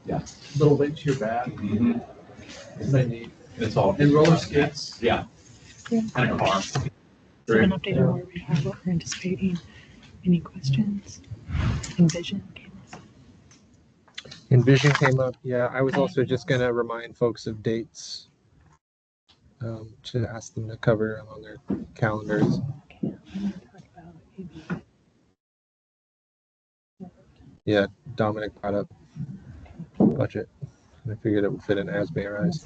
Yeah. Little weight to your back. Mm-hmm. They need. It's all. And roller skates. Yeah. Yeah. And a car. So an update on where we are, what we're anticipating. Any questions? Envision. Envision came up. Yeah, I was also just going to remind folks of dates to ask them to cover on their calendars. Okay, I'm going to talk about Yeah, Dominic brought up budget. I figured it would fit in as may arise.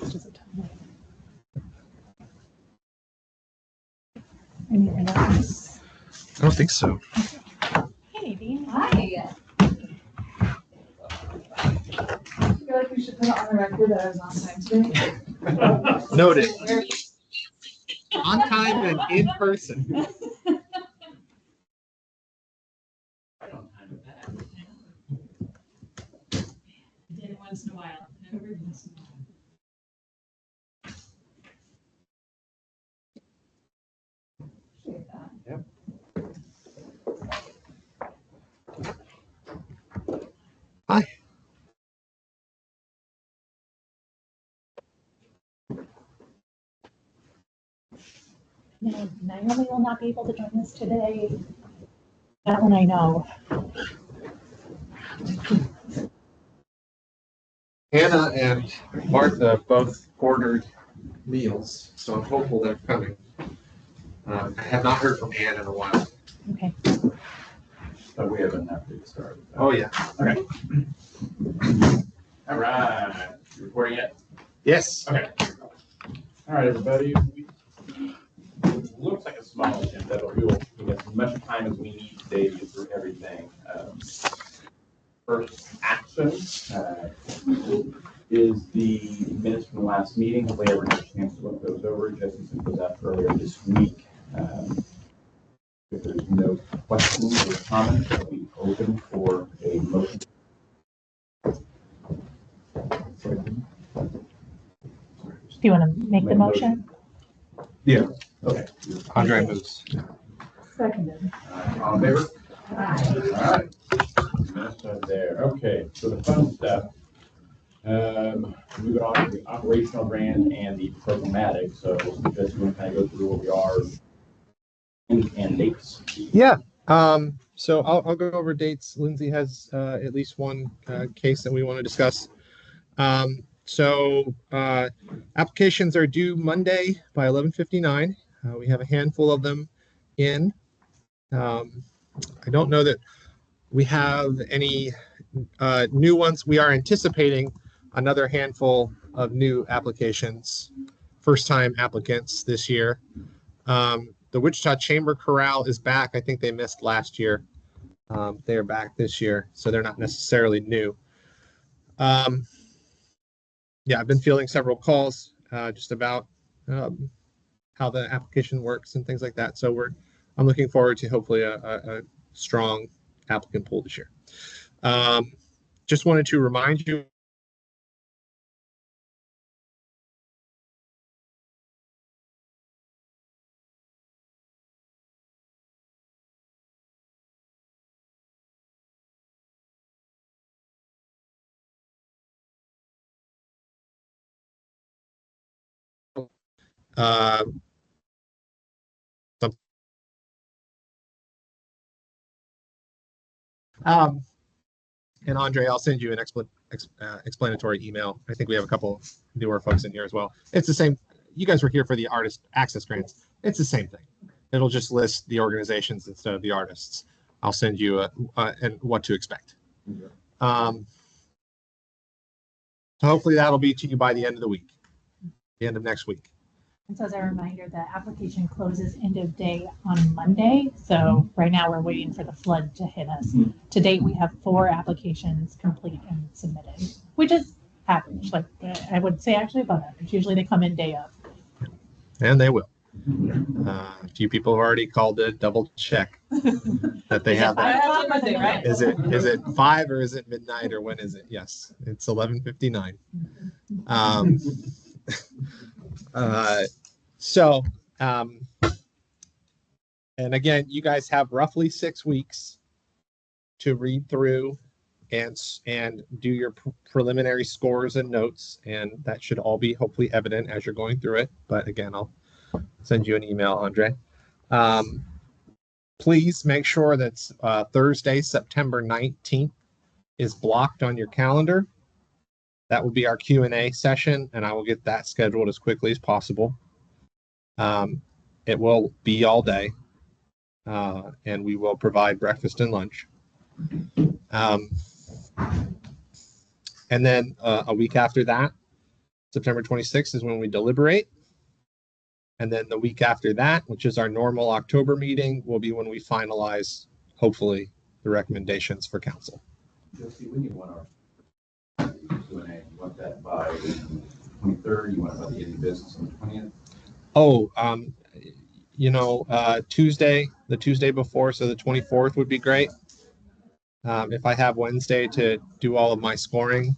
Anything else? I don't think so. Hey, Dean. Hi. I feel like we should put it on the record that I was on time today. Noted. On time and in person. Did it once in a while. Every once in a while. Appreciate that. Yep. Hi. No, Naomi will not be able to join us today. That one I know. Hannah and Martha both ordered meals, so I'm hopeful they're coming. I have not heard from Ann in a while. Okay. But we haven't actually started. Oh, yeah. Okay. All right. You recording yet? Yes. Okay. All right, everybody. It looks like a small agenda, but we will get as much time as we need today to get through everything. First action is the minutes from the last meeting. Hopefully everyone had a chance to look those over. Jesse sent those out earlier this week. If there's no questions or comments, I'll be open for a motion. Do you want to make the motion? Yeah. Okay. Andre moves. Seconded. All in favor? All right. Minutes are there. Okay, so the fun stuff. Moving on to the operational grant and the programmatic. So just want to kind of go through what we are and dates. Yeah. So I'll go over dates. Lindsay has at least one case that we want to discuss. Applications are due Monday by 11:59. We have a handful of them in. I don't know that we have any new ones. We are anticipating another handful of new applications, first-time applicants this year. The Wichita Chamber Chorale is back. I think they missed last year. They are back this year, so they're not necessarily new. Yeah, I've been fielding several calls just about how the application works and things like that. So I'm looking forward to hopefully a strong applicant pool this year. Just wanted to remind you and Andre, I'll send you an explanatory email. I think we have a couple newer folks in here as well. It's the same. You guys were here for the artist access grants. It's the same thing. It'll just list the organizations instead of the artists. I'll send you and what to expect. So hopefully that'll be to you by the end of the week, the end of next week. And so as a reminder, the application closes end of day on Monday. So right now we're waiting for the flood to hit us. To date, we have 4 applications complete and submitted, which is average. Like I would say actually above average. Usually they come in day of. And they will. A few people have already called to double check that they have that. On Monday, right? Is it 5 or is it midnight or when is it? Yes, it's 11:59. And again, you guys have roughly 6 weeks to read through and do your preliminary scores and notes, and that should all be hopefully evident as you're going through it. But again, I'll send you an email, Andre. Please make sure that Thursday, September 19th is blocked on your calendar. That will be our Q&A session, and I will get that scheduled as quickly as possible. It will be all day, and we will provide breakfast and lunch. And then a week after that, September 26th is when we deliberate. And then the week after that, which is our normal October meeting, will be when we finalize, hopefully, the recommendations for council. Josie, when you want our Q&A, you want that by the 23rd? You want it by the end of business on the 20th? Oh, Tuesday, the Tuesday before, so the 24th would be great. If I have Wednesday to do all of my scoring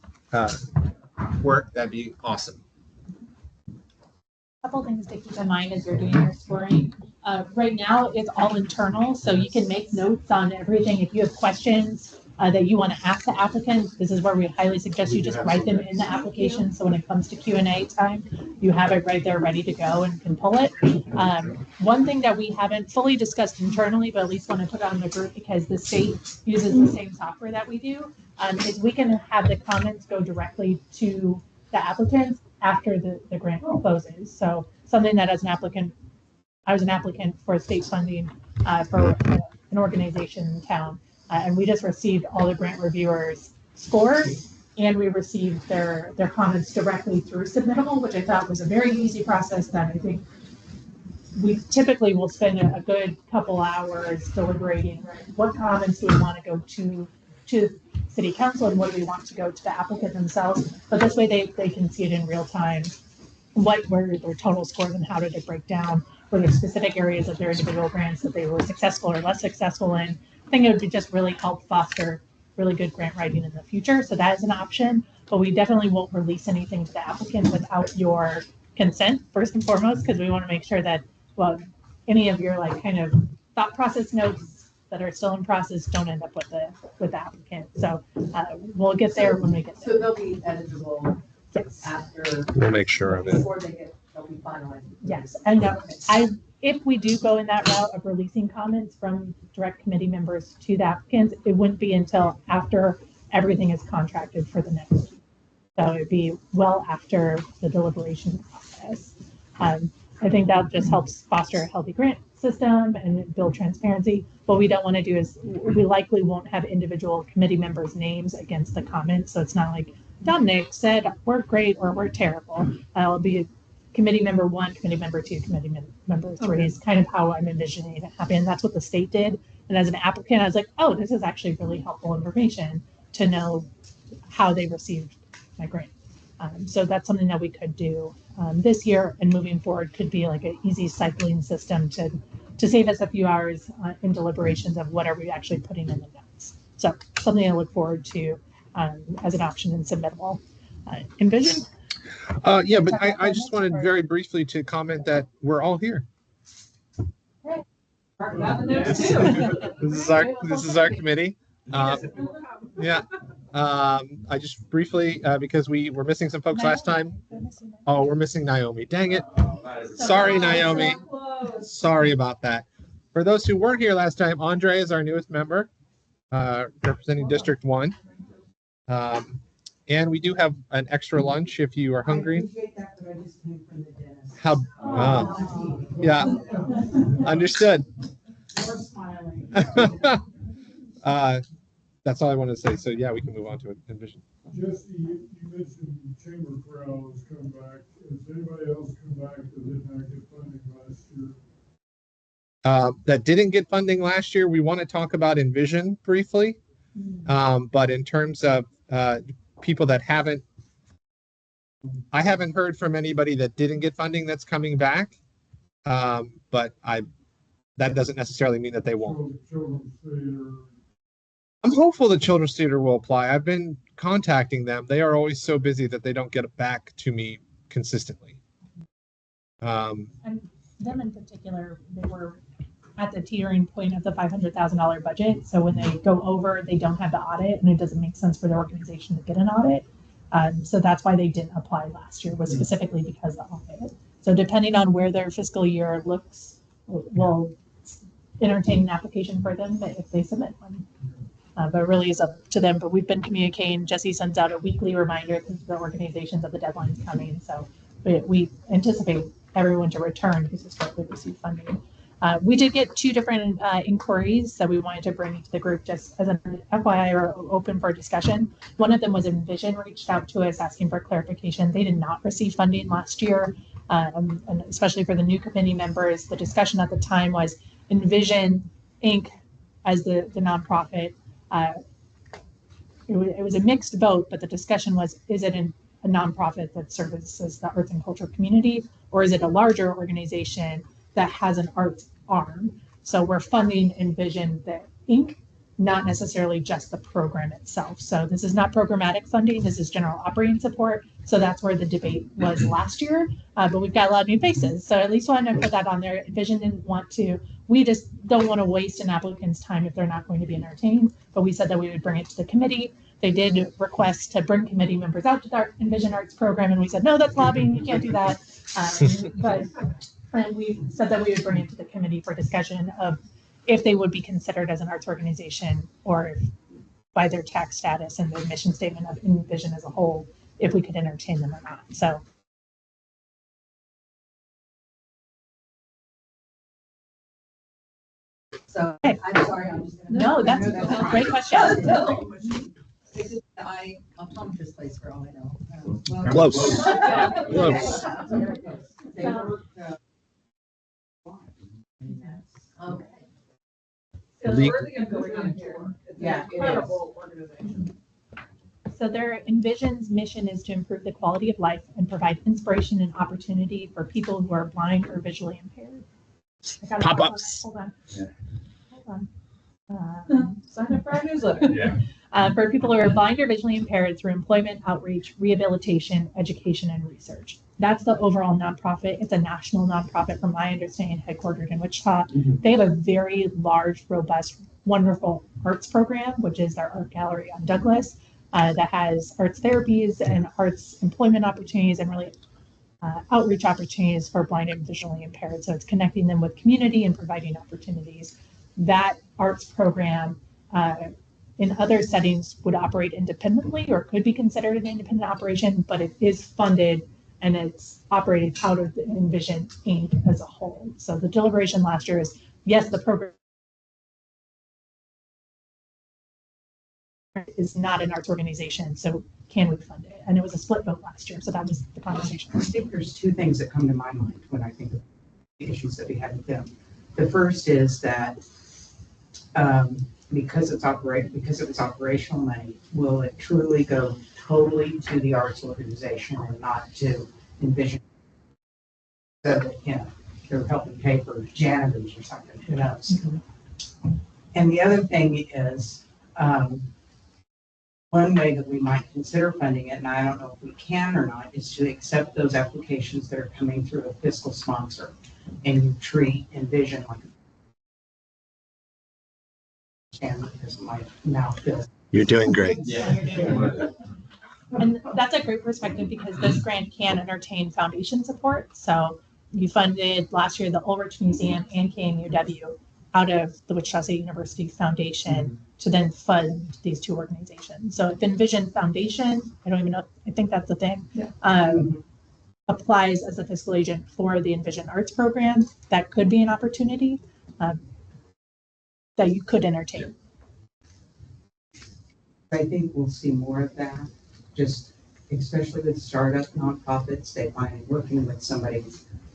work, that'd be awesome. Couple things to keep in mind as you're doing your scoring. Right now, it's all internal, so you can make notes on everything. If you have questions that you want to ask the applicant, this is where we highly suggest you just write them in the application. So when it comes to Q&A time, you have it right there ready to go and can pull it. One thing that we haven't fully discussed internally, but at least want to put on the group because the state uses the same software that we do, is we can have the comments go directly to the applicants after the grant closes. So something that as an applicant, I was an applicant for state funding for an organization in town, and we just received all the grant reviewers' scores, and we received their comments directly through Submittable, which I thought was a very easy process that I think we typically will spend a good couple hours deliberating, right? What comments do we want to go to city council and what do we want to go to the applicant themselves? But this way they can see it in real time, what were their total scores and how did it break down? Were there specific areas of their individual grants that they were successful or less successful in? I think it would just really help foster really good grant writing in the future. So that is an option, but we definitely won't release anything to the applicant without your consent, first and foremost, because we want to make sure that, well, any of your like kind of thought process notes that are still in process don't end up with the applicant. So we'll get there when we get there. So they'll be editable Yes. after. We'll make sure of it. Before they'll be finalized. Yes, and if we do go in that route of releasing comments from direct committee members to the applicants, it wouldn't be until after everything is contracted for the next week. So it'd be well after the deliberation process. I think that just helps foster a healthy grant system and build transparency. What we don't want to do is we likely won't have individual committee members' names against the comments. So it's not like Dominic said we're great or we're terrible. It'll be committee member 1, committee member 2, committee member 3 is kind of how I'm envisioning it happen. That's what the state did. And as an applicant, I was like, oh, this is actually really helpful information to know how they received my grant. So that's something that we could do this year, and moving forward could be like an easy cycling system to save us a few hours in deliberations of what are we actually putting in the notes. So something I look forward to as an option in Submittable. Envision? Yeah, but I just wanted very briefly to comment that we're all here. Mark that in there too. This is our committee. Yeah. I just briefly, because we were missing some folks last time. Oh, we're missing Naomi. Dang it. Sorry, Naomi. Sorry about that. For those who weren't here last time, Andre is our newest member, representing District 1. And we do have an extra lunch if you are hungry. How? Yeah. Understood. That's all I wanted to say. So yeah, we can move on to Envision. Jesse, you mentioned chamber corrals come back. Has anybody else come back that did not get funding last year? That didn't get funding last year. We want to talk about Envision briefly. But in terms of people that haven't, I haven't heard from anybody that didn't get funding that's coming back. But that doesn't necessarily mean that they won't. Children's theater. I'm hopeful the Children's Theater will apply. I've been contacting them. They are always so busy that they don't get back to me consistently. And them in particular, at the teetering point of the $500,000 budget. So when they go over, they don't have the audit, and it doesn't make sense for the organization to get an audit. So that's why they didn't apply last year, was specifically because of the audit. So depending on where their fiscal year looks, we'll entertain an application for them if they submit one. But it really is up to them. But we've been communicating. Jesse sends out a weekly reminder to the organizations of the deadline's coming. So we anticipate everyone to return who's historically received funding. We did get 2 different inquiries that we wanted to bring to the group just as an FYI or open for discussion. One of them was Envision reached out to us asking for clarification. They did not receive funding last year, and especially for the new committee members. The discussion at the time was Envision Inc. as the nonprofit. It was a mixed vote, but the discussion was, is it a nonprofit that services the arts and culture community, or is it a larger organization that has an arts arm? So we're funding Envision the Inc., not necessarily just the program itself. So this is not programmatic funding, this is general operating support. So that's where the debate was last year, but we've got a lot of new faces. So at least wanted to put that on there. Envision didn't want to, we just don't want to waste an applicant's time if they're not going to be entertained, but we said that we would bring it to the committee. They did request to bring committee members out to the Envision Arts program, and we said, no, that's lobbying, you can't do that. And we said that we would bring it to the committee for discussion of if they would be considered as an arts organization, or if by their tax status and the mission statement of Envision as a whole, if we could entertain them or not. So Okay. I'm sorry, I'm just gonna. No, that's a great question. Is it the eye optometrist place for all I know? Close. Close. They So- work, okay. It's Le- worthy of going on here. It's an Yeah, it is. incredible organization. So their Envision's mission is to improve the quality of life and provide inspiration and opportunity for people who are blind or visually impaired. I gotta Pop-ups. Hold on. Yeah. Hold on. Sign up for our newsletter. Yeah. For people who are blind or visually impaired through employment, outreach, rehabilitation, education, and research. That's the overall nonprofit. It's a national nonprofit, from my understanding, headquartered in Wichita. Mhm. They have a very large, robust, wonderful arts program, which is their art gallery on Douglas, that has arts therapies and arts employment opportunities and really outreach opportunities for blind and visually impaired. So it's connecting them with community and providing opportunities. That arts program in other settings would operate independently or could be considered an independent operation, but it is funded and it's operated out of the Envision Inc. as a whole. So the deliberation last year is, yes, the program is not an arts organization, so can we fund it? And it was a split vote last year, so that was the conversation. I think there's 2 things that come to my mind when I think of the issues that we had with them. The first is that because it was operational money, will it truly go totally to the arts organization and not to Envision? So that, they're helping pay for janitors or something, who knows? And the other thing is, one way that we might consider funding it, and I don't know if we can or not, is to accept those applications that are coming through a fiscal sponsor, and you treat Envision like because my mouth feels. You're doing great. And that's a great perspective because this grant can entertain foundation support. So you funded last year the Ulrich Museum and KMUW out of the Wichita State University Foundation to then fund these 2 organizations. So if Envision Foundation, I don't even know, I think that's the thing, applies as a fiscal agent for the Envision Arts program, that could be an opportunity that you could entertain. I think we'll see more of that, just especially with startup nonprofits. They find working with somebody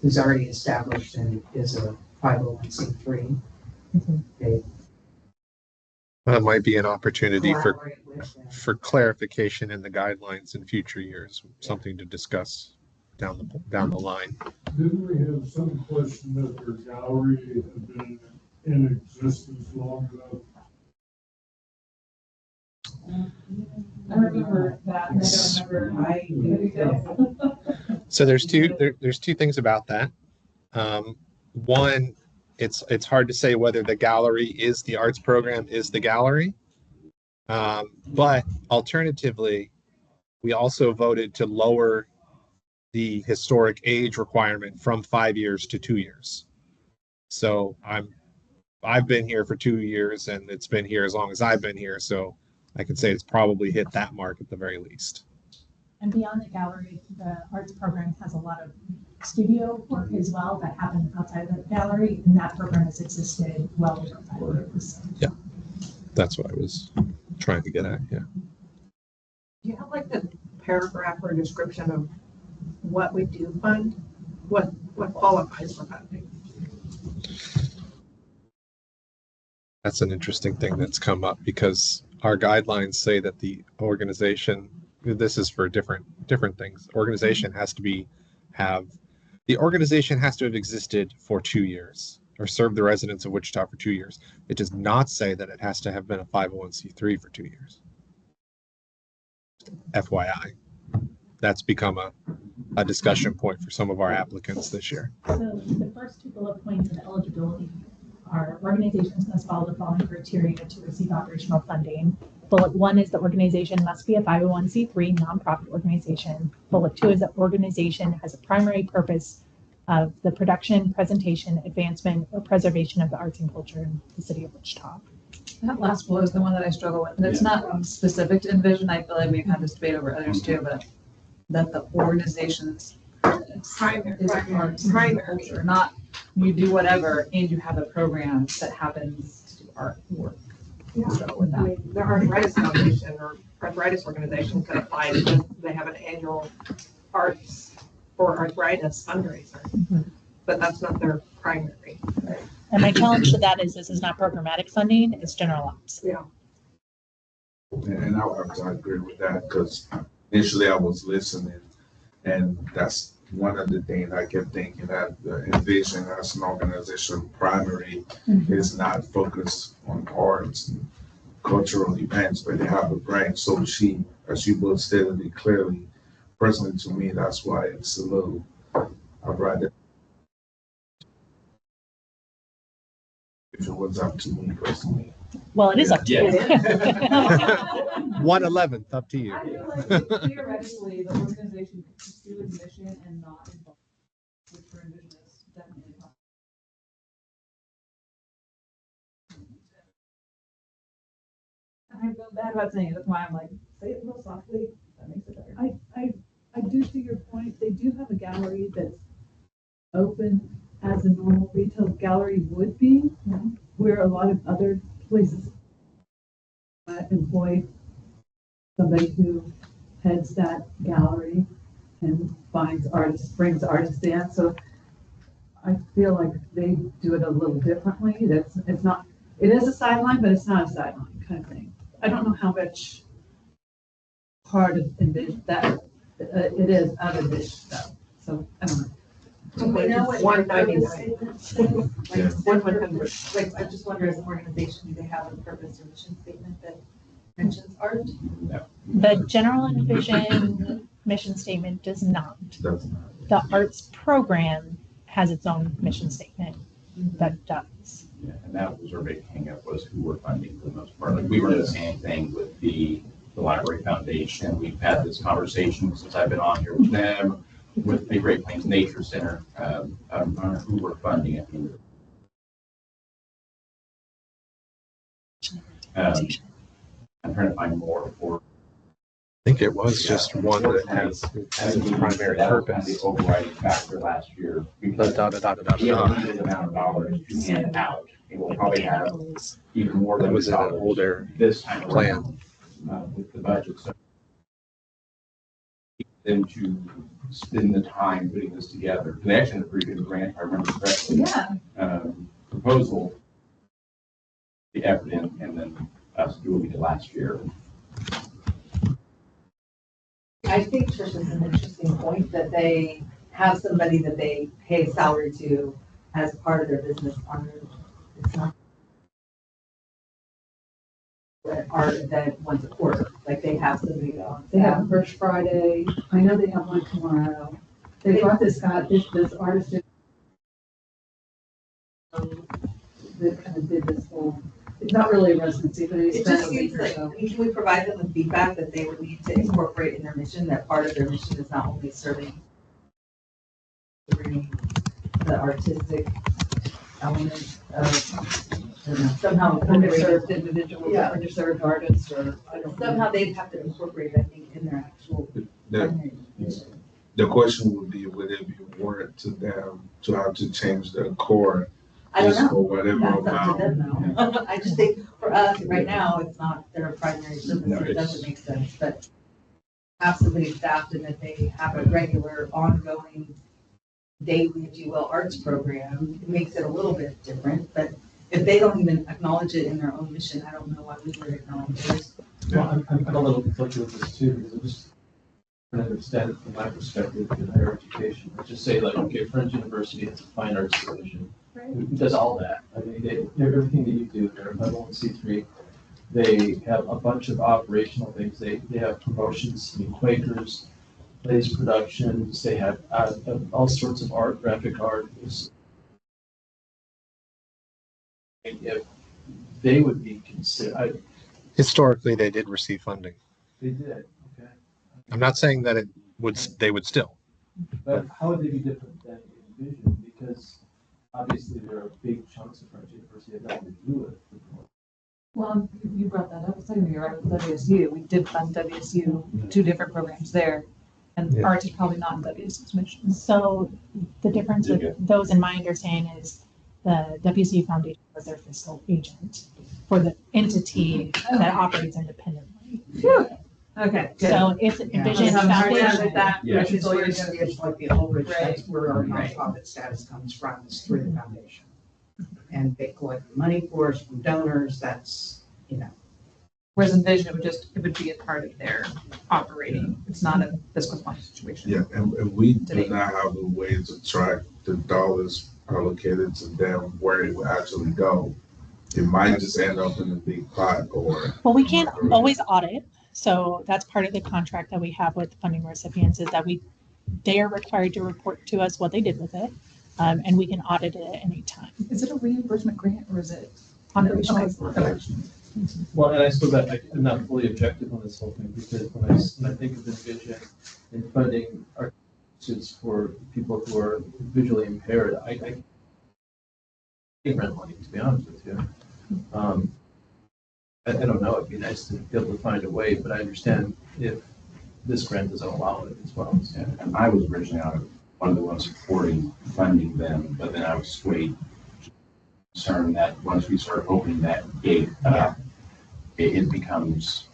who's already established and is a 501c3. They That might be an opportunity collaborate with them. for clarification in the guidelines in future years, something to discuss down the line. Didn't we have some question that their gallery had been in existence long enough? I remember that, and I don't remember. So there's two things about that. One, it's hard to say whether the gallery is the arts program is the gallery. But alternatively, we also voted to lower the historic age requirement from 5 years to 2 years. So I've been here for 2 years, and it's been here as long as I've been here. So I could say it's probably hit that mark at the very least. And beyond the gallery, the arts program has a lot of studio work as well that happens outside of the gallery, and that program has existed well over 5 years. Yeah, that's what I was trying to get at. Yeah. Do you have like the paragraph or description of what we do fund? What qualifies for funding? That's an interesting thing that's come up because our guidelines say that the organization, this is for different things. Organization has to have existed for 2 years or served the residents of Wichita for 2 years. It does not say that it has to have been a 501c3 for 2 years. FYI, that's become a discussion point for some of our applicants this year. So the first two bullet points of eligibility are organizations must follow the following criteria to receive operational funding. Bullet 1 is the organization must be a 501c3 nonprofit organization. Bullet 2 is the organization has a primary purpose of the production, presentation, advancement, or preservation of the arts and culture in the city of Wichita. That last bullet is the one that I struggle with. And it's not specific to Envision. I feel like we've had this debate over others too, but that the organization's Primary. is culture, not you do whatever and you have a program that happens to do art work. Yeah. Struggle with I that. mean, the Arthritis Foundation or Arthritis Organization could apply because they have an annual arts or arthritis fundraiser, but that's not their primary. And my challenge to that is this is not programmatic funding, it's general ops. Yeah. And I agree with that because initially I was listening, and that's one of the things I kept thinking that the Envision as an organization primary is not focused on arts and cultural events, but they have a brand. So as you both stated it clearly, personally to me, that's why it's a little, I'd rather, if it was up to me personally. Well, it is up to you. 1/11th, up to you. I feel like theoretically, the organization could pursue its mission and not involve, which for Envision is definitely possible. I feel bad about saying it, that's why I'm like, say it real softly, that makes it better. I do see your point. They do have a gallery that's open as a normal retail gallery would be, where a lot of other places employ somebody who heads that gallery and finds artists, brings artists in. So I feel like they do it a little differently. It is a sideline, but it's not a sideline kind of thing. I don't know how much part of Envision that it is of Envision though. So I don't know. Do we know what your purpose statement says? Yeah. Like, like, I just wonder, as an organization, do they have a purpose or mission statement that mentions art? The general Envision mission statement does not. That's not. The arts program has its own mission statement that does. Yeah, and that was our big hangup was who we're funding for the most part. Like we were doing the same thing with the Library Foundation. We've had this conversation since I've been on here with them, with the Great Plains Nature Center, on who we're funding at the end of the I'm trying to find more for. I think it was just one that has its primary That was kind of purpose. the overriding factor last year. Da, da, da, da, da, We have a da. limited amount of dollars to hand out. And we'll probably have even more That than was in an dollars older this time plan. around, with the budget. So them to spend the time putting this together. They actually had a pretty good grant, if I remember correctly. Yeah. Proposal, the effort in, and then us do what we did last year. I think Trish is an interesting point that they have somebody that they pay salary to as part of their business on it's not art event once a quarter, like they have somebody on They have staff. First Friday. I know they have one tomorrow. They brought this guy, this artist in not really a residency, but they It spend just a week seems or like, so. can we provide them with feedback that they would need to incorporate in their mission, that part of their mission is not only serving the artistic element of somehow incorporate Underserved individuals, Yeah. underserved artists, or I don't know. somehow they'd have to incorporate, I think, in their actual The, primary mission. the question would be, would it be worth to them to have to change their core I don't just know. for whatever That's up to amount? them though. I just think for us, right now, it's not their primary purpose, No, so it it's- doesn't make sense, but absolutely staffed and that they have a regular ongoing daily, if you will, arts program, it makes it a little bit different, but if they don't even acknowledge it in their own mission, I don't know why we would acknowledge it. Well, I'm a little conflicted with this too, because I'm just trying to understand it from my perspective in higher education. Let's just say like, okay, Friends University has a fine arts division. Who does all that? I mean, they're everything that you do, they're a 501c3. They have a bunch of operational things. They have promotions, I mean, Quakers, plays productions, they have all sorts of art, graphic art. If they would be considered, Historically, they did receive funding. they did, okay. I'm not saying that they would still. But how would they be different than Envision? Because obviously there are big chunks of French University that have nothing to do with it. Well, you brought that up a second ago, you're right, with WSU, we did fund WSU, two different programs there. And Yeah. arts is probably not in WSU's mission. So the difference Okay. with those, in my understanding, is the WCU Foundation was their fiscal agent for the entity that operates independently. Okay, good. So it's Yeah. Envision I'm sorry, yeah, Foundation. with that, Yeah. Which is where it's like the old rich, Right. that's where our Right. nonprofit status comes from, is through the foundation. And they collect money for us from donors, that's, you know. Whereas Envision it would be a part of their operating, it's not a fiscal fund situation. Yeah, and we Today. do not have a way to track the dollars allocated to them, where it will actually go. It might just end up in a big pot or. Well, we can't always audit. So that's part of the contract that we have with funding recipients is that they are required to report to us what they did with it. And we can audit it at any time. Is it a reimbursement grant or is it? Operational. Okay. Well, and I suppose that I'm not fully objective on this whole thing, because when I think of Envision and funding art institutes for people who are visually impaired, I rent money, to be honest with you. I don't know, it'd be nice to be able to find a way, but I understand if this grant doesn't allow it as well. So. Yeah, and I was originally one of the ones supporting funding them, but then I was swayed to concern that once we start opening that gate up, it becomes,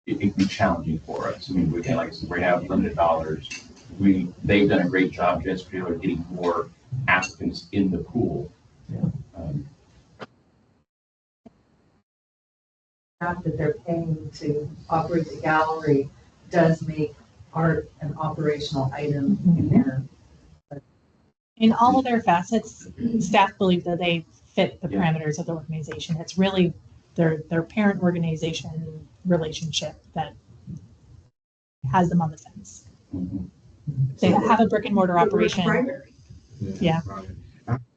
it can be challenging for us. I mean, we can, like I said, we have limited dollars. They've done a great job, just particularly getting more applicants in the pool. Yeah. Fact that they're paying to operate the gallery does make art an operational item in their. In all of their facets, staff believe that they fit the Yeah. parameters of the organization. It's really their parent organization relationship that has them on the fence. Mhm. They have a brick and mortar operation. Primary. Yeah. Right.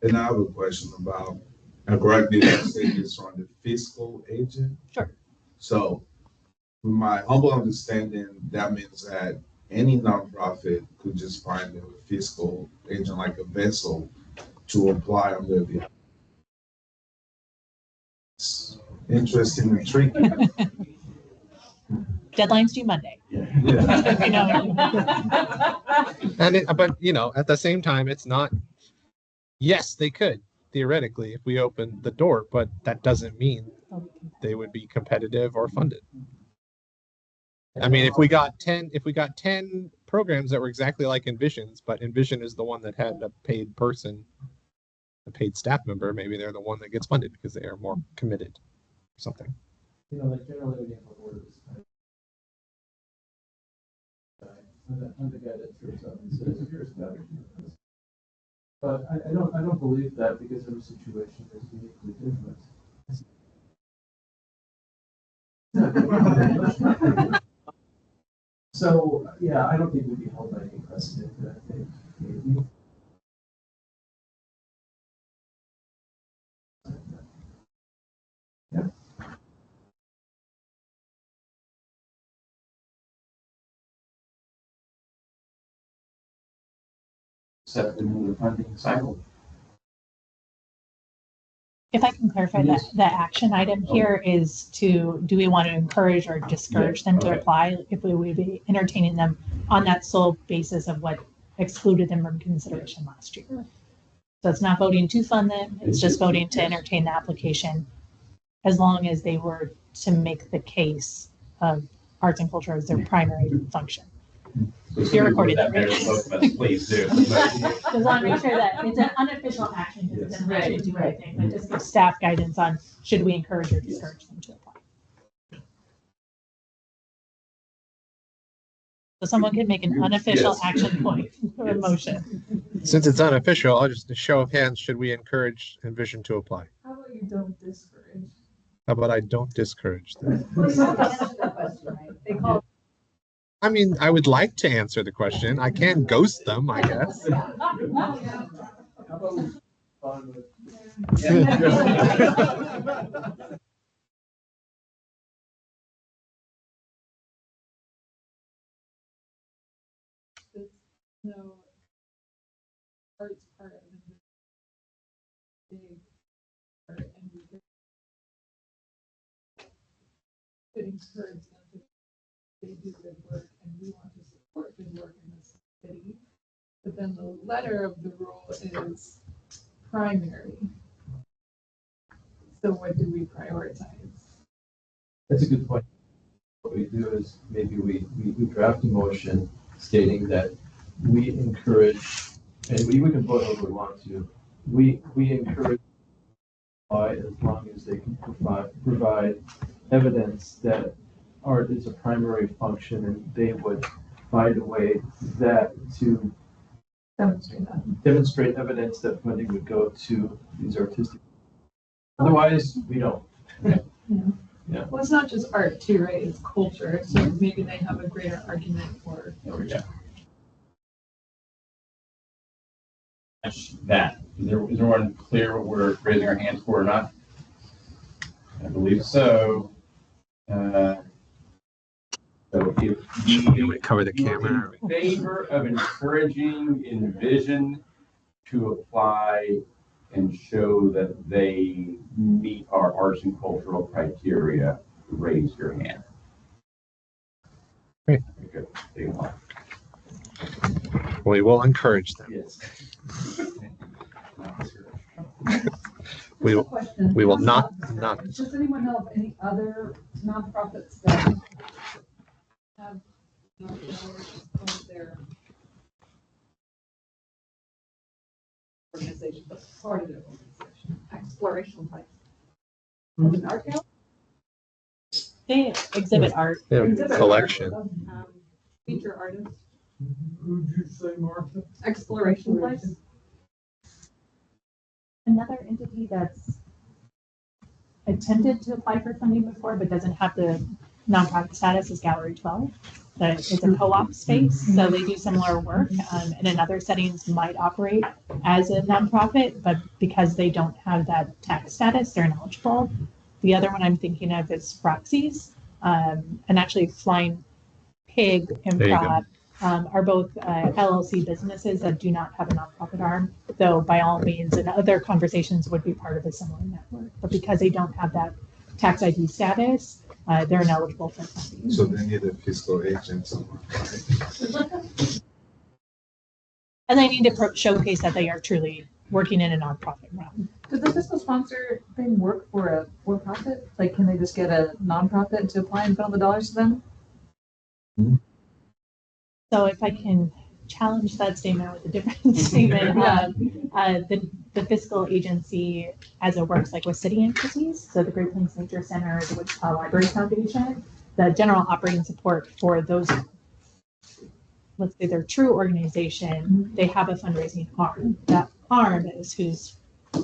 And I have a question about, and correct me if I say this wrong, the fiscal agent? Sure. So, from my humble understanding, that means that any nonprofit could just find a fiscal agent, like a vessel, to apply on their behalf. It's interesting and tricky. Deadline's due Monday. Yeah. You know. But at the same time, it's not. Yes, they could theoretically if we open the door, but that doesn't mean they would be competitive or funded. I mean, if we got 10 programs that were exactly like Envision's, but Envision is the one that had a paid person, a paid staff member, maybe they're the one that gets funded because they are more committed or something. Like generally when you have a board of this kind, I'm the guy that throws up and says, here's better. But I don't believe that, because every situation is uniquely different. So, yeah, I don't think we'd be held by any precedent that I think. accepted into the funding cycle. If I can clarify that, the action item here is to, do we want to encourage or discourage them to okay. apply? If we would be entertaining them on that sole basis of what excluded them from consideration last year. So it's not voting to fund them, it's just voting to entertain the application as long as they were to make the case of arts and culture as their primary function. You're recording that, right? Both of us, please do. Just want to make sure that it's an unofficial action, because it doesn't actually do anything, but just give staff guidance on should we encourage or discourage them to apply. So someone can make an unofficial action point or a motion. Since it's unofficial, I'll just, a show of hands, should we encourage Envision to apply? How about you don't discourage? How about I don't discourage them? Well, you have to answer that question, right? They call I mean, I would like to answer the question. I can ghost them, I guess. How about we respond with- No. Art's part of it. Big part, and we could encourage them to, they do good work, and we want to support good work in this city. But then the letter of the rule is primary. So what do we prioritize? That's a good point. What we do is maybe we draft a motion stating that we encourage, and we can vote however we want to, we encourage as long as they can provide evidence that art is a primary function, and they would find a way that to demonstrate evidence that funding would go to these artistic. Otherwise, we don't. Well, it's not just art too, right? It's culture. So maybe they have a greater argument for. Yeah. That. Is everyone clear what we're raising our hands for or not? I believe so. So if We cover the camera. in favor of encouraging Envision to apply and show that they meet our arts and cultural criteria, raise your hand. Great. Good. They want. We will encourage them. Yes. We will, Question. we will not. Does anyone know of any other nonprofits that have of their organization, but part of their organization? Exploration place. As an art gallery? They exhibit art. They have a collection. Feature artist. Who'd you say, Martha? Exploration place. Another entity that's attempted to apply for funding before but doesn't have the nonprofit status is Gallery 12. It's a co-op space, so they do similar work, and in other settings might operate as a nonprofit, but because they don't have that tax status, they're ineligible. The other one I'm thinking of is Roxy's, and actually Flying Pig and There you go. Prod are both LLC businesses that do not have a nonprofit arm, though by all means, and other conversations would be part of a similar network. But because they don't have that tax ID status, they're ineligible for funding. So they need a fiscal agent somewhere, right? And they need to showcase that they are truly working in a nonprofit realm. Does the fiscal sponsor thing work for a for-profit? Like, can they just get a nonprofit to apply and funnel the dollars to them? So if I can challenge that statement with a different statement, the fiscal agency as it works like with city entities, so the Great Plains Nature Center, the Wichita Library Foundation, the general operating support for those, let's say their true organization, they have a fundraising arm. That arm is who's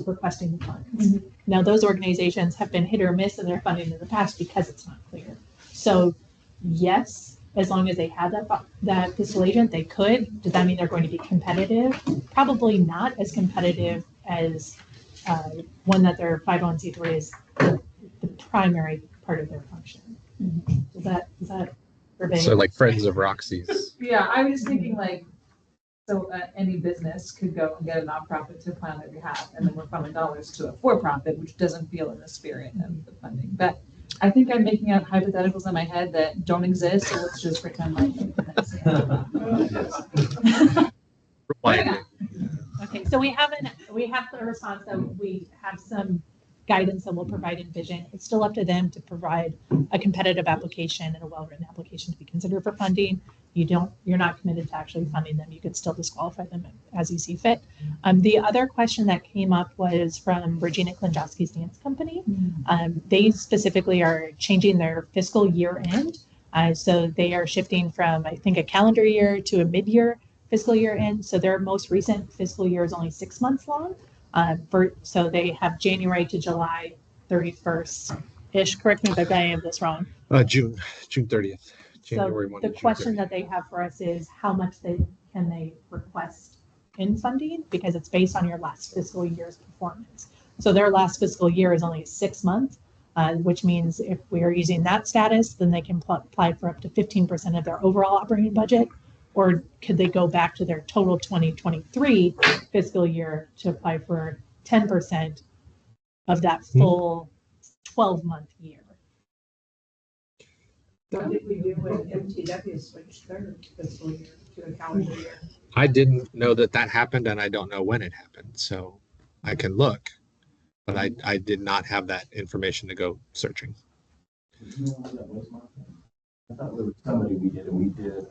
requesting the funds. Now, those organizations have been hit or miss in their funding in the past because it's not clear. So yes, as long as they have that fiscal agent, they could. Does that mean they're going to be competitive? Probably not as competitive as one that their 501c3 is the primary part of their function. Is that verbatim? So like Friends of Roxy's. Yeah, I was just thinking like, So any business could go and get a nonprofit to apply on their behalf, and then we're funneling dollars to a for-profit, which doesn't feel in the spirit of the funding. But I think I'm making up hypotheticals in my head that don't exist, so let's just pretend like that's it. Okay, so we have the response that we have some guidance that we'll provide in Vision. It's still up to them to provide a competitive application and a well-written application to be considered for funding. You're not committed to actually funding them. You could still disqualify them as you see fit. The other question that came up was from Regina Klinjowski's dance company. They specifically are changing their fiscal year end. So they are shifting from, I think, a calendar year to a mid-year fiscal year end. So their most recent fiscal year is only 6 months long. So they have January to July 31st-ish. Correct me if I got any of this wrong. June 30th. January 1 So to the June question 30th. that they have for us is how much can they request in funding, because it's based on your last fiscal year's performance. So their last fiscal year is only 6 months, which means if we are using that status, then they can apply for up to 15% of their overall operating budget. Or could they go back to their total 2023 fiscal year to apply for 10% of that full 12-month year? What did we do when MTW switched their fiscal year to a calendar year? I didn't know that happened, and I don't know when it happened. So I can look, but I did not have that information to go searching. You know what that was, Martha? I thought there was somebody we did, and we did it.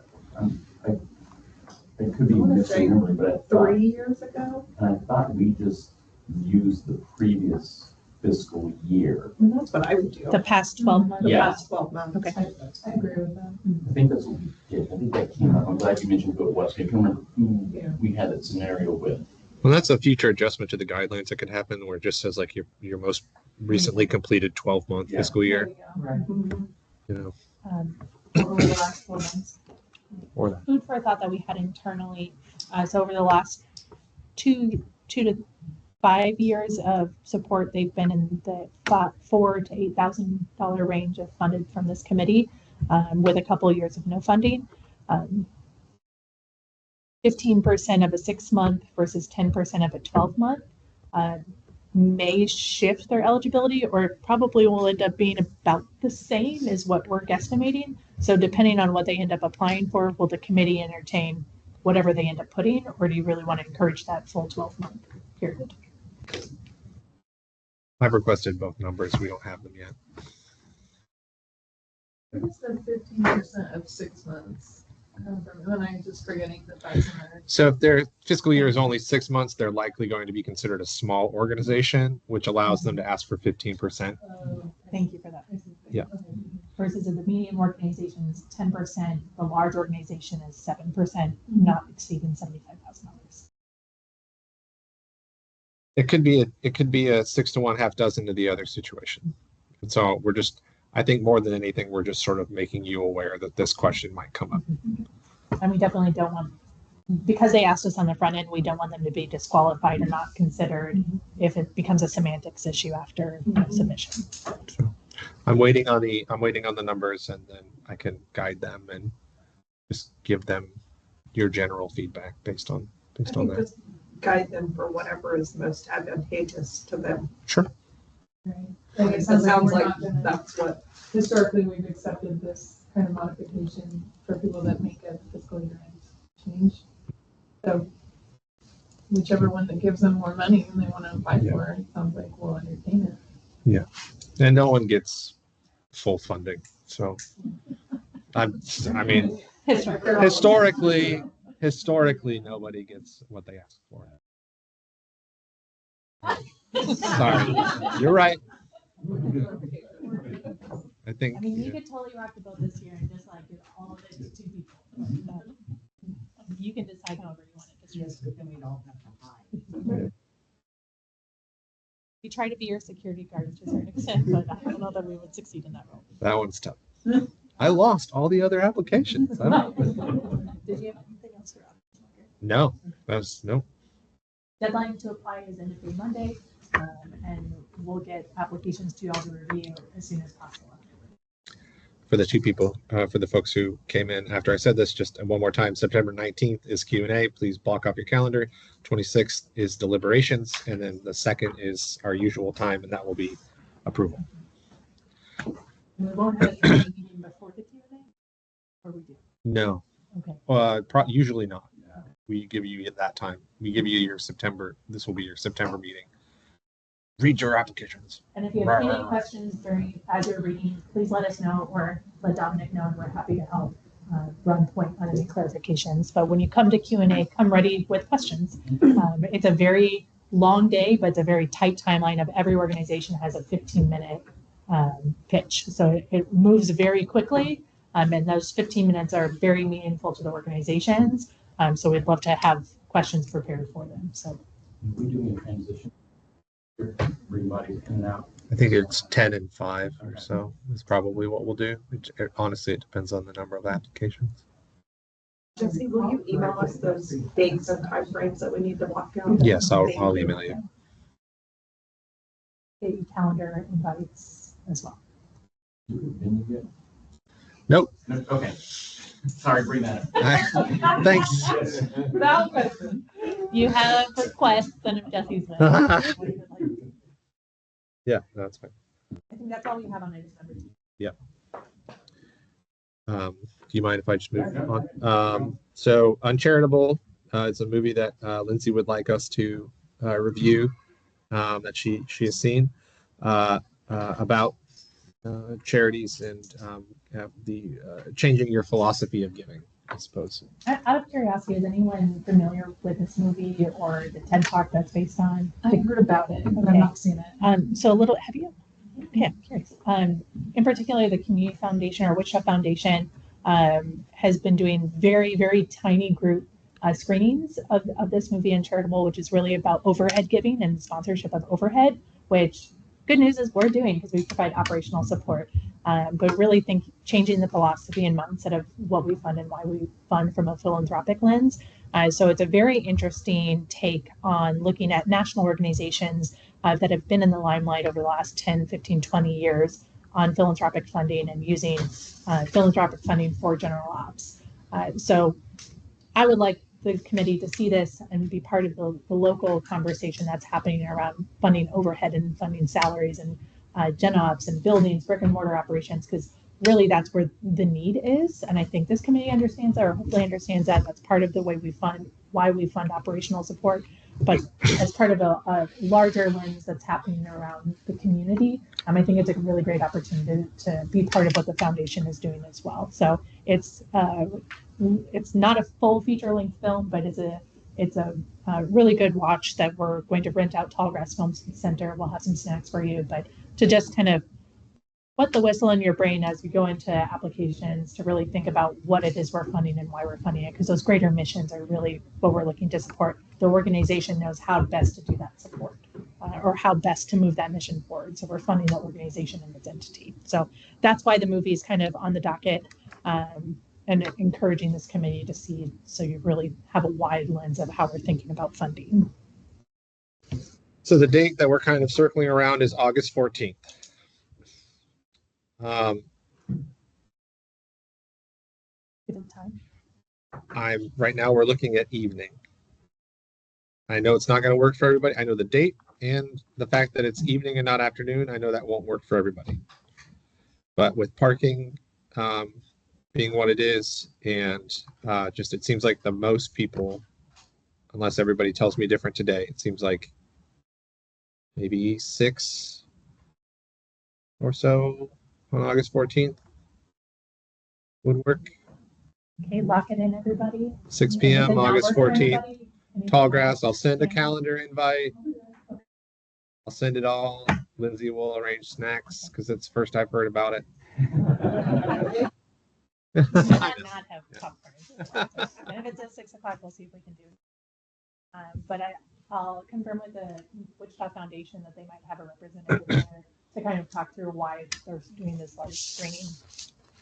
It could be misremembering, but I thought 3 years ago? I thought we just used the previous fiscal year. I mean, that's what I would do. The past 12 months? The Yeah. past 12 months. Okay. I agree with that. I think that's what we did. I think that came up. I'm glad you mentioned who it was. I can't remember who we had that scenario with. Well, that's a future adjustment to the guidelines that could happen, where it just says like your most recently completed 12-month Yeah. fiscal year. Right. You know, Over the last 4 months. or that. Food for thought that we had internally. So over the last two to 5 years of support, they've been in the $4,000 to $8,000 range of funded from this committee, with a couple of years of no funding. 15% of a 6-month versus 10% of a 12-month may shift their eligibility, or probably will end up being about the same as what we're guesstimating. So depending on what they end up applying for, will the committee entertain whatever they end up putting, or do you really want to encourage that full 12-month period? I've requested both numbers. We don't have them yet. What's the 15% of 6 months? When I'm just forgetting that that's in there. So if their fiscal year is only 6 months, they're likely going to be considered a small organization, which allows them to ask for 15%. Thank you for that. Yeah. Versus in the medium organizations, 10%, the large organization is 7%, not exceeding $75,000. It could be a 6 to 1, half dozen to the other situation. And so I think more than anything, we're just sort of making you aware that this question might come up. And we definitely don't want, because they asked us on the front end, we don't want them to be disqualified or not considered if it becomes a semantics issue after submission. So I'm waiting on the numbers, and then I can guide them and just give them your general feedback based on that. Just guide them for whatever is most advantageous to them. Sure. Right. It sounds like that's what. Historically, we've accepted this kind of modification for people that make a fiscal year end change. So whichever one that gives them more money and they want to apply for it, sounds like we'll entertain it. Yeah. And no one gets full funding. So I mean, historically, nobody gets what they ask for. Sorry, you're right. I think. I mean, you could totally rock the boat this year and just like give all of it to 2 people. You can decide however you want it this year. Yes, but then we'd all have to hide. We try to be your security guard to a certain extent, but I don't know that we would succeed in that role. That one's tough. I lost all the other applications. Did you have anything else to add? No. No. Deadline to apply is end of day Monday, and we'll get applications to y'all to review as soon as possible. for the two people, for the folks who came in after I said this, just one more time, September 19th is Q&A. Please block off your calendar. 26th is deliberations. And then the 2nd is our usual time, and that will be approval. We won't have a committee meeting before the Q&A? Or we do? No, Okay. usually not. We give you at that time. We give you your September. This will be your September meeting. Read your applications. And if you have any questions as you're reading, please let us know or let Dominic know, and we're happy to help run point on any clarifications. But when you come to Q&A, come ready with questions. It's a very long day, but it's a very tight timeline of every organization has a 15-minute pitch. So it moves very quickly, and those 15 minutes are very meaningful to the organizations. So we'd love to have questions prepared for them. So we doing a transition? Everybody's in and out. I think it's 10 and 5 or so is probably what we'll do. Honestly, it depends on the number of applications. Jesse, will you email us those dates and timeframes that we need to lock down? Yes, I'll email you. get you calendar invites as well. Didn't you get? Nope. No, okay. Sorry, bring that up. Thanks. Without question. You have requests, send them Jesse's way. Yeah, that's fine. I think that's all we have on item number 2. Yeah. Do you mind if I just move on? So Uncharitable, it's a movie that Lindsay would like us to review, that she has seen, about charities and the changing your philosophy of giving, I suppose. Out of curiosity, is anyone familiar with this movie or the TED Talk that's based on? I've heard about it, but I've Okay. not seen it. So a little, have you? Okay, I'm curious. In particular, the Community Foundation or Wichita Foundation has been doing very, very tiny group screenings of this movie Uncharitable, which is really about overhead giving and sponsorship of overhead, which good news is we're doing because we provide operational support. But really think changing the philosophy and mindset of what we fund and why we fund from a philanthropic lens. So it's a very interesting take on looking at national organizations that have been in the limelight over the last 10, 15, 20 years on philanthropic funding and using philanthropic funding for general ops. So I would like the committee to see this and be part of the local conversation that's happening around funding overhead and funding salaries and gen ops and buildings, brick and mortar operations, because really that's where the need is. And I think this committee understands that, or hopefully understands that. That's part of the way we fund, why we fund operational support. But as part of a larger lens that's happening around the community, I think it's a really great opportunity to be part of what the foundation is doing as well. So it's not a full feature-length film, but it's a really good watch that we're going to rent out Tallgrass Film Center. We'll have some snacks for you, but to just kind of wet the whistle in your brain as we go into applications to really think about what it is we're funding and why we're funding it, because those greater missions are really what we're looking to support. The organization knows how best to do that support or how best to move that mission forward. So we're funding the organization and its entity. So that's why the movie is kind of on the docket and encouraging this committee to see, so you really have a wide lens of how we're thinking about funding. So the date that we're kind of circling around is August 14th. Right now we're looking at evening. I know it's not going to work for everybody. I know the date and the fact that it's evening and not afternoon. I know that won't work for everybody. But with parking being what it is, and just it seems like the most people, unless everybody tells me different today, it seems like maybe 6 or so on August 14th would work. Okay, lock it in, everybody. 6 p.m. August 14th. Tallgrass. I'll send a calendar invite. I'll send it all. Lindsay will arrange snacks because it's the first I've heard about it. not have popcorn. And if it's at 6 o'clock, we'll see if we can do it. But I'll confirm with the Wichita Foundation that they might have a representative there to kind of talk through why they're doing this large screening.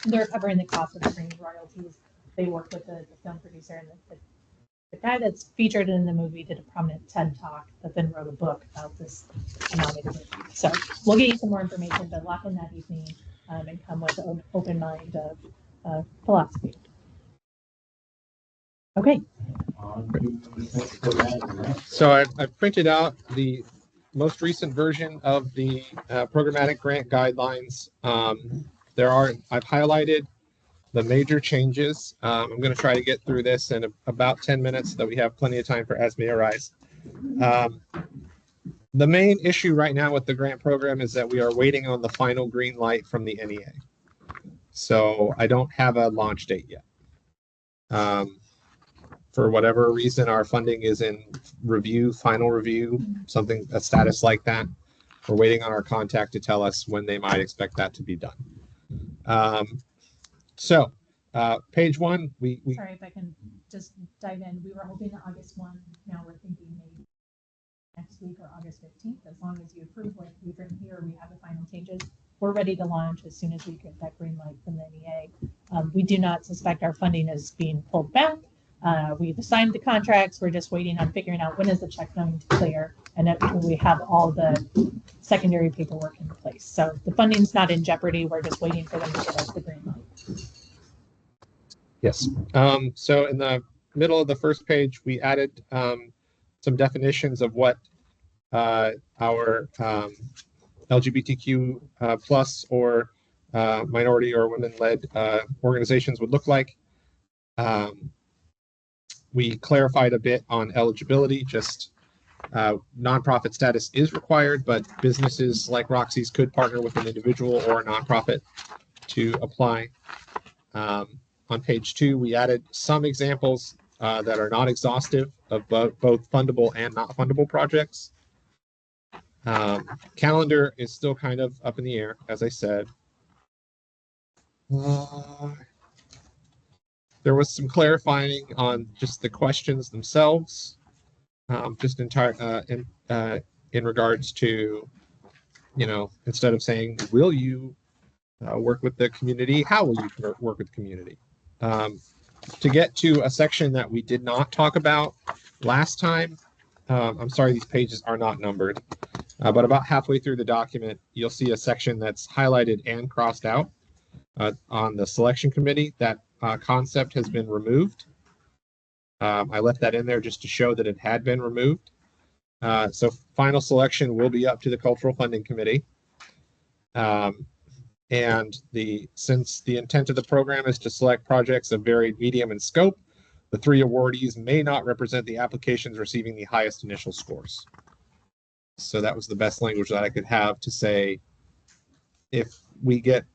They're covering the cost of the screening royalties. They work with the film producer, and the guy that's featured in the movie did a prominent TED Talk that then wrote a book about this nominated movie. So we'll get you some more information, but lock in that evening. and come with an open mind of philosophy. Okay. So I've printed out the most recent version of the programmatic grant guidelines. I've highlighted the major changes. I'm going to try to get through this in about 10 minutes so that we have plenty of time for as may arise. The main issue right now with the grant program is that we are waiting on the final green light from the NEA. So I don't have a launch date yet. For whatever reason, our funding is in review, final review, a status like that. We're waiting on our contact to tell us when they might expect that to be done. So page one, we Sorry if I can just dive in. We were hoping August 1. Now we're thinking maybe next week or August 15th. As long as you approve what we've written here, we have the final changes. We're ready to launch as soon as we get that green light from the NEA. We do not suspect our funding is being pulled back. We've signed the contracts. We're just waiting on figuring out when is the check going to clear, and that we have all the secondary paperwork in place. So the funding's not in jeopardy. We're just waiting for them to give us the green light. Yes. So in the middle of the first page, we added some definitions of what our LGBTQ plus or minority or women-led organizations would look like. We clarified a bit on eligibility. Just nonprofit status is required, but businesses like Roxy's could partner with an individual or a nonprofit to apply. On page 2, we added some examples that are not exhaustive of both fundable and not fundable projects. Calendar is still kind of up in the air, as I said. There was some clarifying on just the questions themselves, just in regards to, instead of saying, will you work with the community, how will you work with the community? To get to a section that we did not talk about last time, I'm sorry, these pages are not numbered, but about halfway through the document, you'll see a section that's highlighted and crossed out on the selection committee. That concept has been removed. I left that in there just to show that it had been removed. So final selection will be up to the Cultural Funding Committee. And since the intent of the program is to select projects of varied medium and scope, the 3 awardees may not represent the applications receiving the highest initial scores. So that was the best language that I could have to say, if we get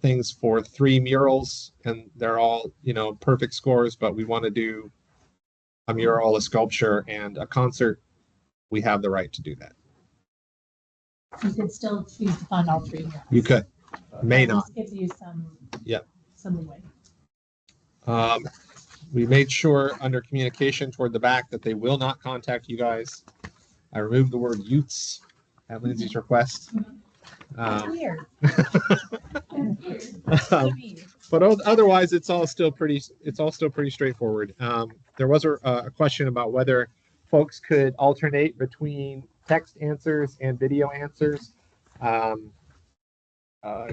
things for 3 murals and they're all, perfect scores, but we want to do a mural, a sculpture, and a concert, we have the right to do that. You could still choose to fund all 3 murals. You could. May not. This gives you some leeway. We made sure under communication toward the back that they will not contact you guys. I removed the word youths at Lindsay's request. Weird. But otherwise, it's all still pretty straightforward. There was a question about whether folks could alternate between text answers and video answers.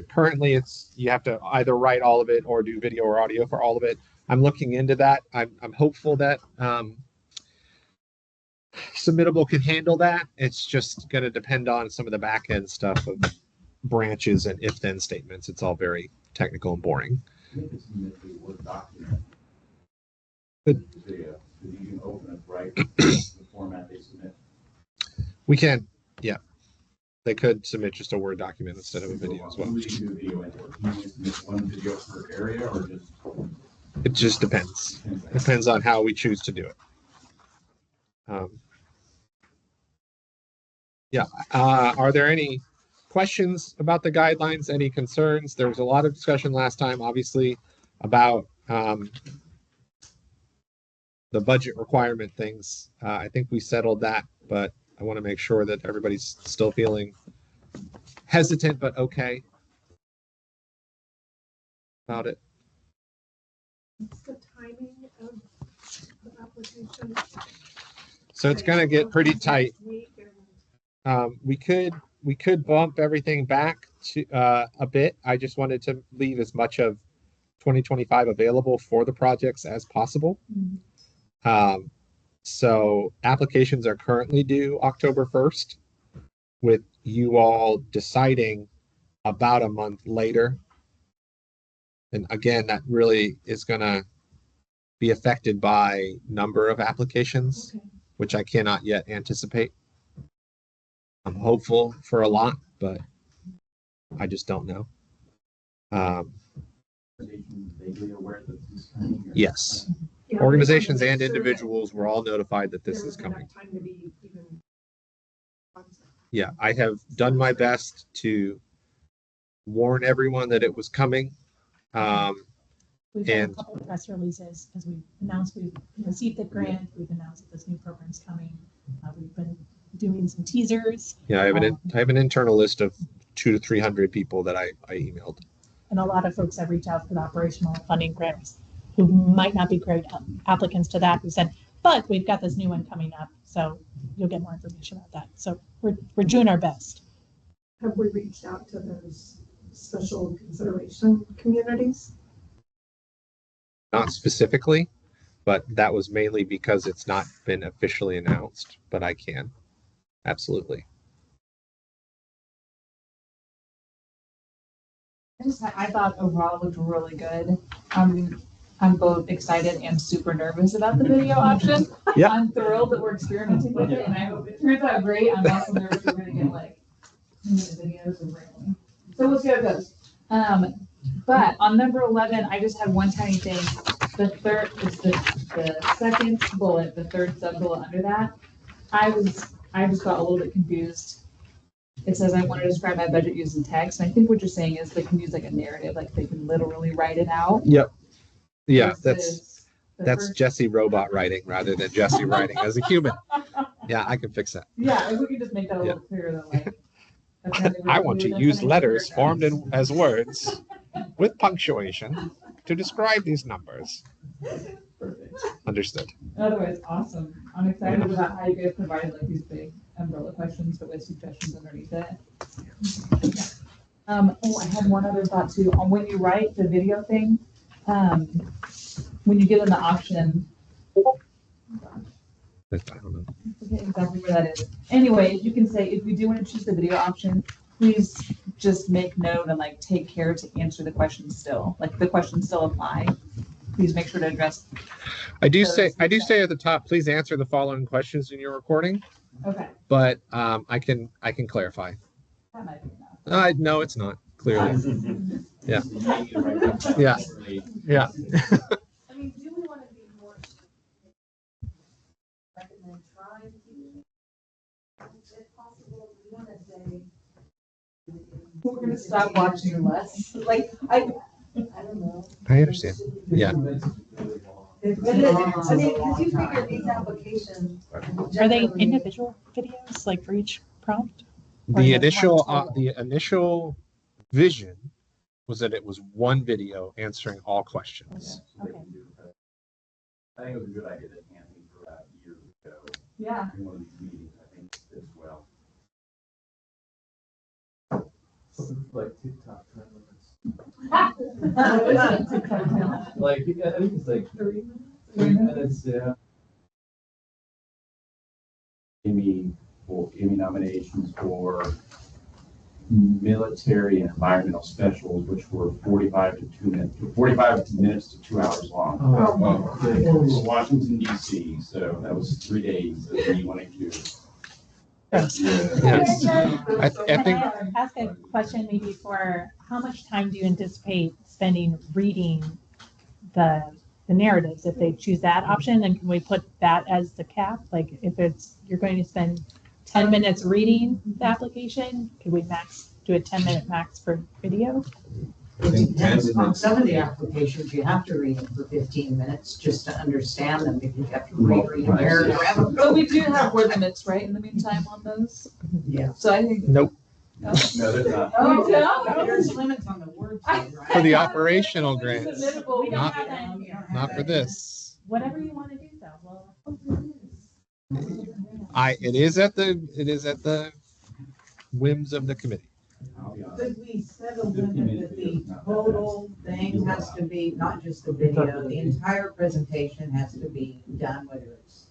Currently, you have to either write all of it or do video or audio for all of it. I'm looking into that. I'm hopeful that Submittable can handle that. It's just going to depend on some of the back end stuff of branches and if-then statements. It's all very technical and boring. Video, you can open it right the format they submit. We can, yeah. They could submit just a Word document instead of a video as well. Who do you do video in? Can you submit one video per area or just? It just depends. Depends on how we choose to do it. Are there any questions about the guidelines? Any concerns? There was a lot of discussion last time, obviously, about the budget requirement things. I think we settled that, but I want to make sure that everybody's still feeling hesitant, but okay about it. What's the timing of the application? So it's going to get pretty tight. We could bump everything back a bit. I just wanted to leave as much of 2025 available for the projects as possible. So applications are currently due October 1st, with you all deciding about a month later. And again, that really is going to be affected by number of applications, which I cannot yet anticipate. I'm hopeful for a lot, but I just don't know. Vaguely aware that this is coming, or- Yes, Yeah, organizations and sure that individuals were all notified that this there is was enough coming. time to be even- Yeah, I have done my best to warn everyone that it was coming. We've done a And- couple of press releases because we've announced we've received the grant. We've announced that this new program's coming. We've been doing some teasers. Yeah, I have an internal list of 200 to 300 people that I emailed. And a lot of folks have reached out for the operational funding grants who might not be great applicants to that, who said, but we've got this new one coming up, so you'll get more information about that. So we're doing our best. Have we reached out to those special consideration communities? Not specifically, but that was mainly because it's not been officially announced, but I can. Absolutely. I thought overall it looked really good. I'm both excited and super nervous about the video option. Yeah. I'm thrilled that we're experimenting with it, and I hope it turns out great. I'm also nervous we're gonna get like 10 minute videos and rambling. So we'll see how it goes. But on number 11, I just had one tiny thing. The third is the second bullet, the third sub bullet under that. I just got a little bit confused. It says I want to describe my budget using text. And I think what you're saying is they can use like a narrative, like they can literally write it out. Yep. Yeah, versus the that's first- Jesse robot writing rather than Jesse writing as a human. Yeah, I can fix that. Yeah, if we can just make that a little clearer though, like. apparently we're I want to doing this use in letters paragraphs. formed as words with punctuation to describe these numbers. Perfect. Understood. Otherwise, awesome. I'm excited about how you guys provided like these big umbrella questions, but with suggestions underneath it. Oh, I had one other thought too. On when you write the video thing, when you give them the option, I don't know. I forget exactly where that is. Anyway, you can say, if you do want to choose the video option, please just make note and like take care to answer the questions still. Like the questions still apply. Please make sure to address. I do say at the top, please answer the following questions in your recording, Okay, but I can clarify. that might be enough. No, it's not clearly. Yeah. Yeah. Yeah. Yeah. I mean, do we want to be more recommend trying to, if possible, we want to say. We're gonna stop watching less. Like, I don't know. I understand. Yeah. But I mean, because you figure these applications. Are they individual videos, like for each prompt? Or The is it one total? initial vision was that it was one video answering all questions. Okay. I think it was a good idea that Anthony threw out years ago yeah. in one of these meetings, I think, as well. Like TikTok time limits. Yeah. Like, yeah, I think it's like 3 minutes, yeah. Emmy nominations for military and environmental specials, which were 45 minutes to 2 hours long. For Washington DC, so that was 3 days of me wanting to. Yes. I Can think I ask a question maybe for how much time do you anticipate spending reading the narratives if they choose that option? And can we put that as the cap? Like if you're going to spend 10 minutes reading the application, could we do a 10-minute max for video? It depends on some of the applications, you have to read them for 15 minutes just to understand them, if you have to reread a paragraph. But we do have word limits, right, in the meantime on those? Yeah. So I think. nope. No, there's not. Oh, no. There's limits on the words, though, right? For the operational grants, We don't Not- have that. not for this. Whatever you want to do though. Well, It is at the whims of the committee. I'll be honest. Could we set a 15 limit minute that video the is not that total fast. thing has to be, not just the video, the entire presentation has to be done, whether it's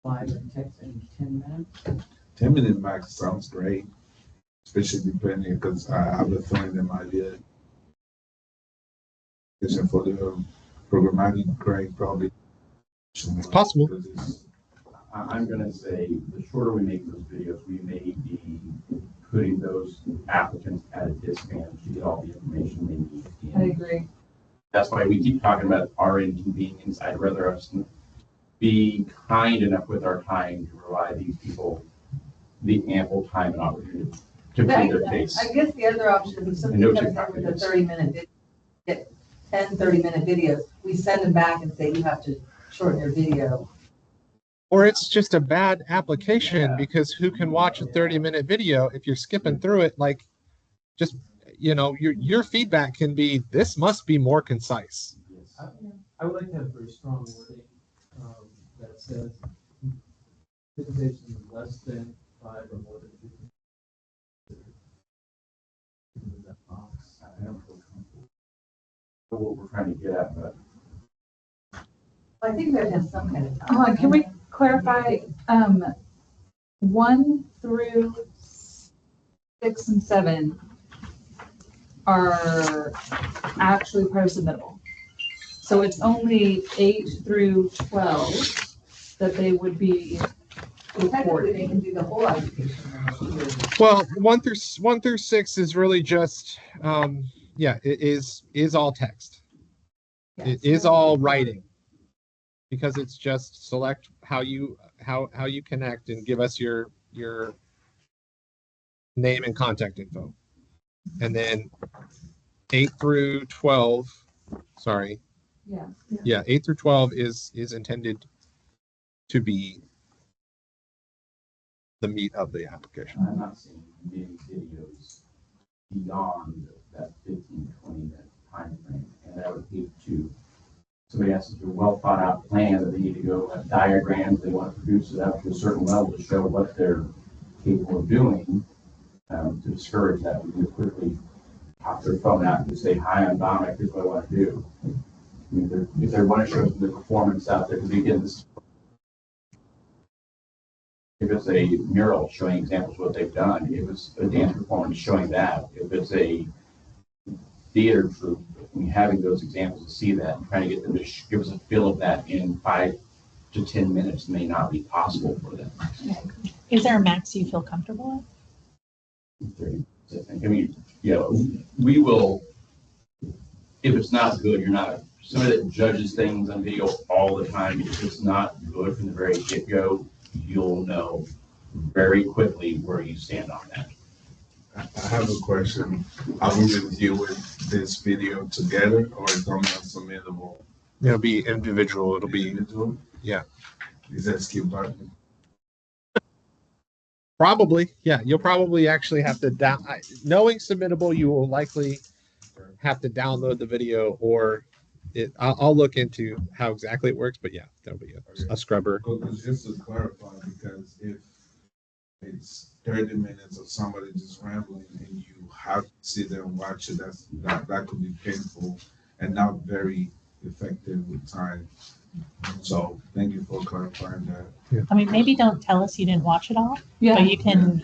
live or text in 10 minutes? 10 minute max sounds great, especially depending, because I have a feeling there might be a question for the programmatic grade probably. It's possible. Because it's- I'm gonna say, the shorter we make those videos, we may be putting those applicants at a disadvantage to get all the information they need. I agree. That's why we keep talking about our inconvenience. I'd rather us be kind enough with our time to provide these people the ample time and opportunity to complete their case. I guess the other option is if somebody No comes TikTok in with a videos. 30-minute, get 10 30-minute videos, we send them back and say, you have to shorten your video. Or it's just a bad application Yeah. because who can watch a 30-minute video if you're skipping through it? Like, just, your feedback can be, this must be more concise. I would like to have very strong wording that says presentation less than 5 or more than 15. That box. I don't feel comfortable. What we're trying to get at, but I think there has some kind of time. Hold on, can we clarify, 1 through 6 and 7 are actually part of submittable. So it's only 8 through 12 that they would be Technically, they reporting. can do the whole application. Well, 1 through 6 is really just, it is all text. It is all writing. Because it's just select how you connect and give us your name and contact info. And then 8 through 12, sorry. Yeah. 8 through 12 is intended to be the meat of the application. I'm not seeing many videos beyond that 15, 20-minute time frame. And I would hate to, somebody has to do a well thought out plan that they need to go have diagrams, they want to produce it up to a certain level to show what they're capable of doing. To discourage that, we can quickly pop their phone out and say, hi, I'm Dominic, here's what I want to do. I mean, if they want to show the performance out there, because again, this, if it's a mural showing examples of what they've done, if it's a dance performance showing that, if it's a theater troupe, having those examples to see that, and trying to get them to give us a feel of that in 5 to 10 minutes may not be possible for them. Is there a max you feel comfortable with? I mean, we will, if it's not good, you're not somebody that judges things on video all the time. If it's not good from the very get-go, you'll know very quickly where you stand on that. I have a question. Are we reviewing this video together or is it submittable? It'll be individual. It'll be, Individual? yeah. Is that skill button? Probably, yeah. You'll probably actually have to knowing submittable, you will likely have to download the video or I'll look into how exactly it works, but yeah, there'll be a scrubber. Because just to clarify, because if it's 30 minutes of somebody just rambling and you have to sit there and watch it, that could be painful and not very effective with time. So thank you for clarifying that. I mean, maybe don't tell us you didn't watch it all, Yeah. but you can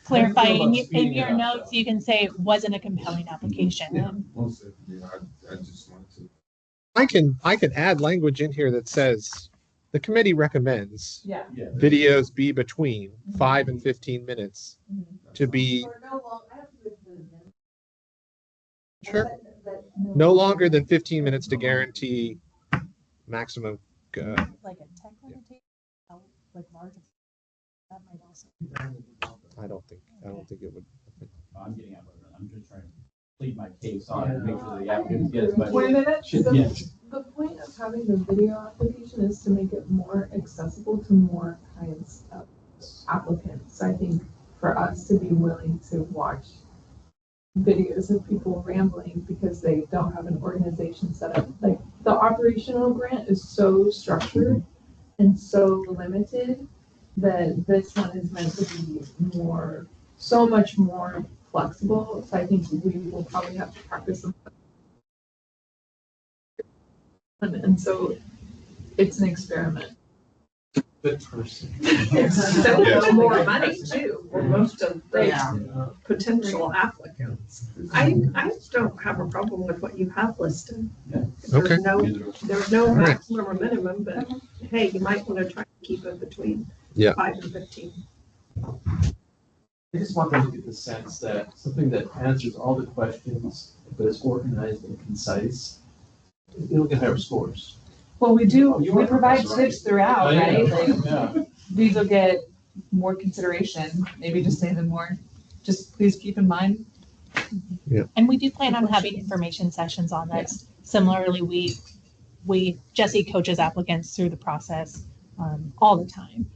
clarify How do you feel in, about in speeding your it up, notes, though? you can say it wasn't a compelling application. Yeah, most definitely. I just want to. I can add language in here that says the committee recommends Yeah. videos be between 5 and 15 minutes to be Or no long, I have to do it. sure But no longer than 15 minutes to guarantee maximum. Like a tech limitation, like large. That might also. I don't think it would. I'm getting out of it. I'm just trying to plead my case on it, make sure the applicants get as much. 20 minutes? Yeah. The point of having the video application is to make it more accessible to more kinds of applicants. I think for us to be willing to watch videos of people rambling because they don't have an organization set up. Like the operational grant is so structured and so limited that this one is meant to be more so much more flexible. So I think we will probably have to practice them. And so it's an experiment. Good person. It's so more money too, for most of the Yeah. potential applicants. I don't have a problem with what you have listed. Yeah. Okay. There's no All right. maximum or minimum, but hey, you might want to try to keep it between Yeah. 5 and 15. I just want them to get the sense that something that answers all the questions, but is organized and concise, it'll get higher scores. Well, we do, You we are provide professor, aren't tips throughout, Oh, yeah. right? Like, Yeah. these will get more consideration, maybe just say them more. Just please keep in mind. And we do plan on having information sessions on this. Similarly, Jesse coaches applicants through the process all the time.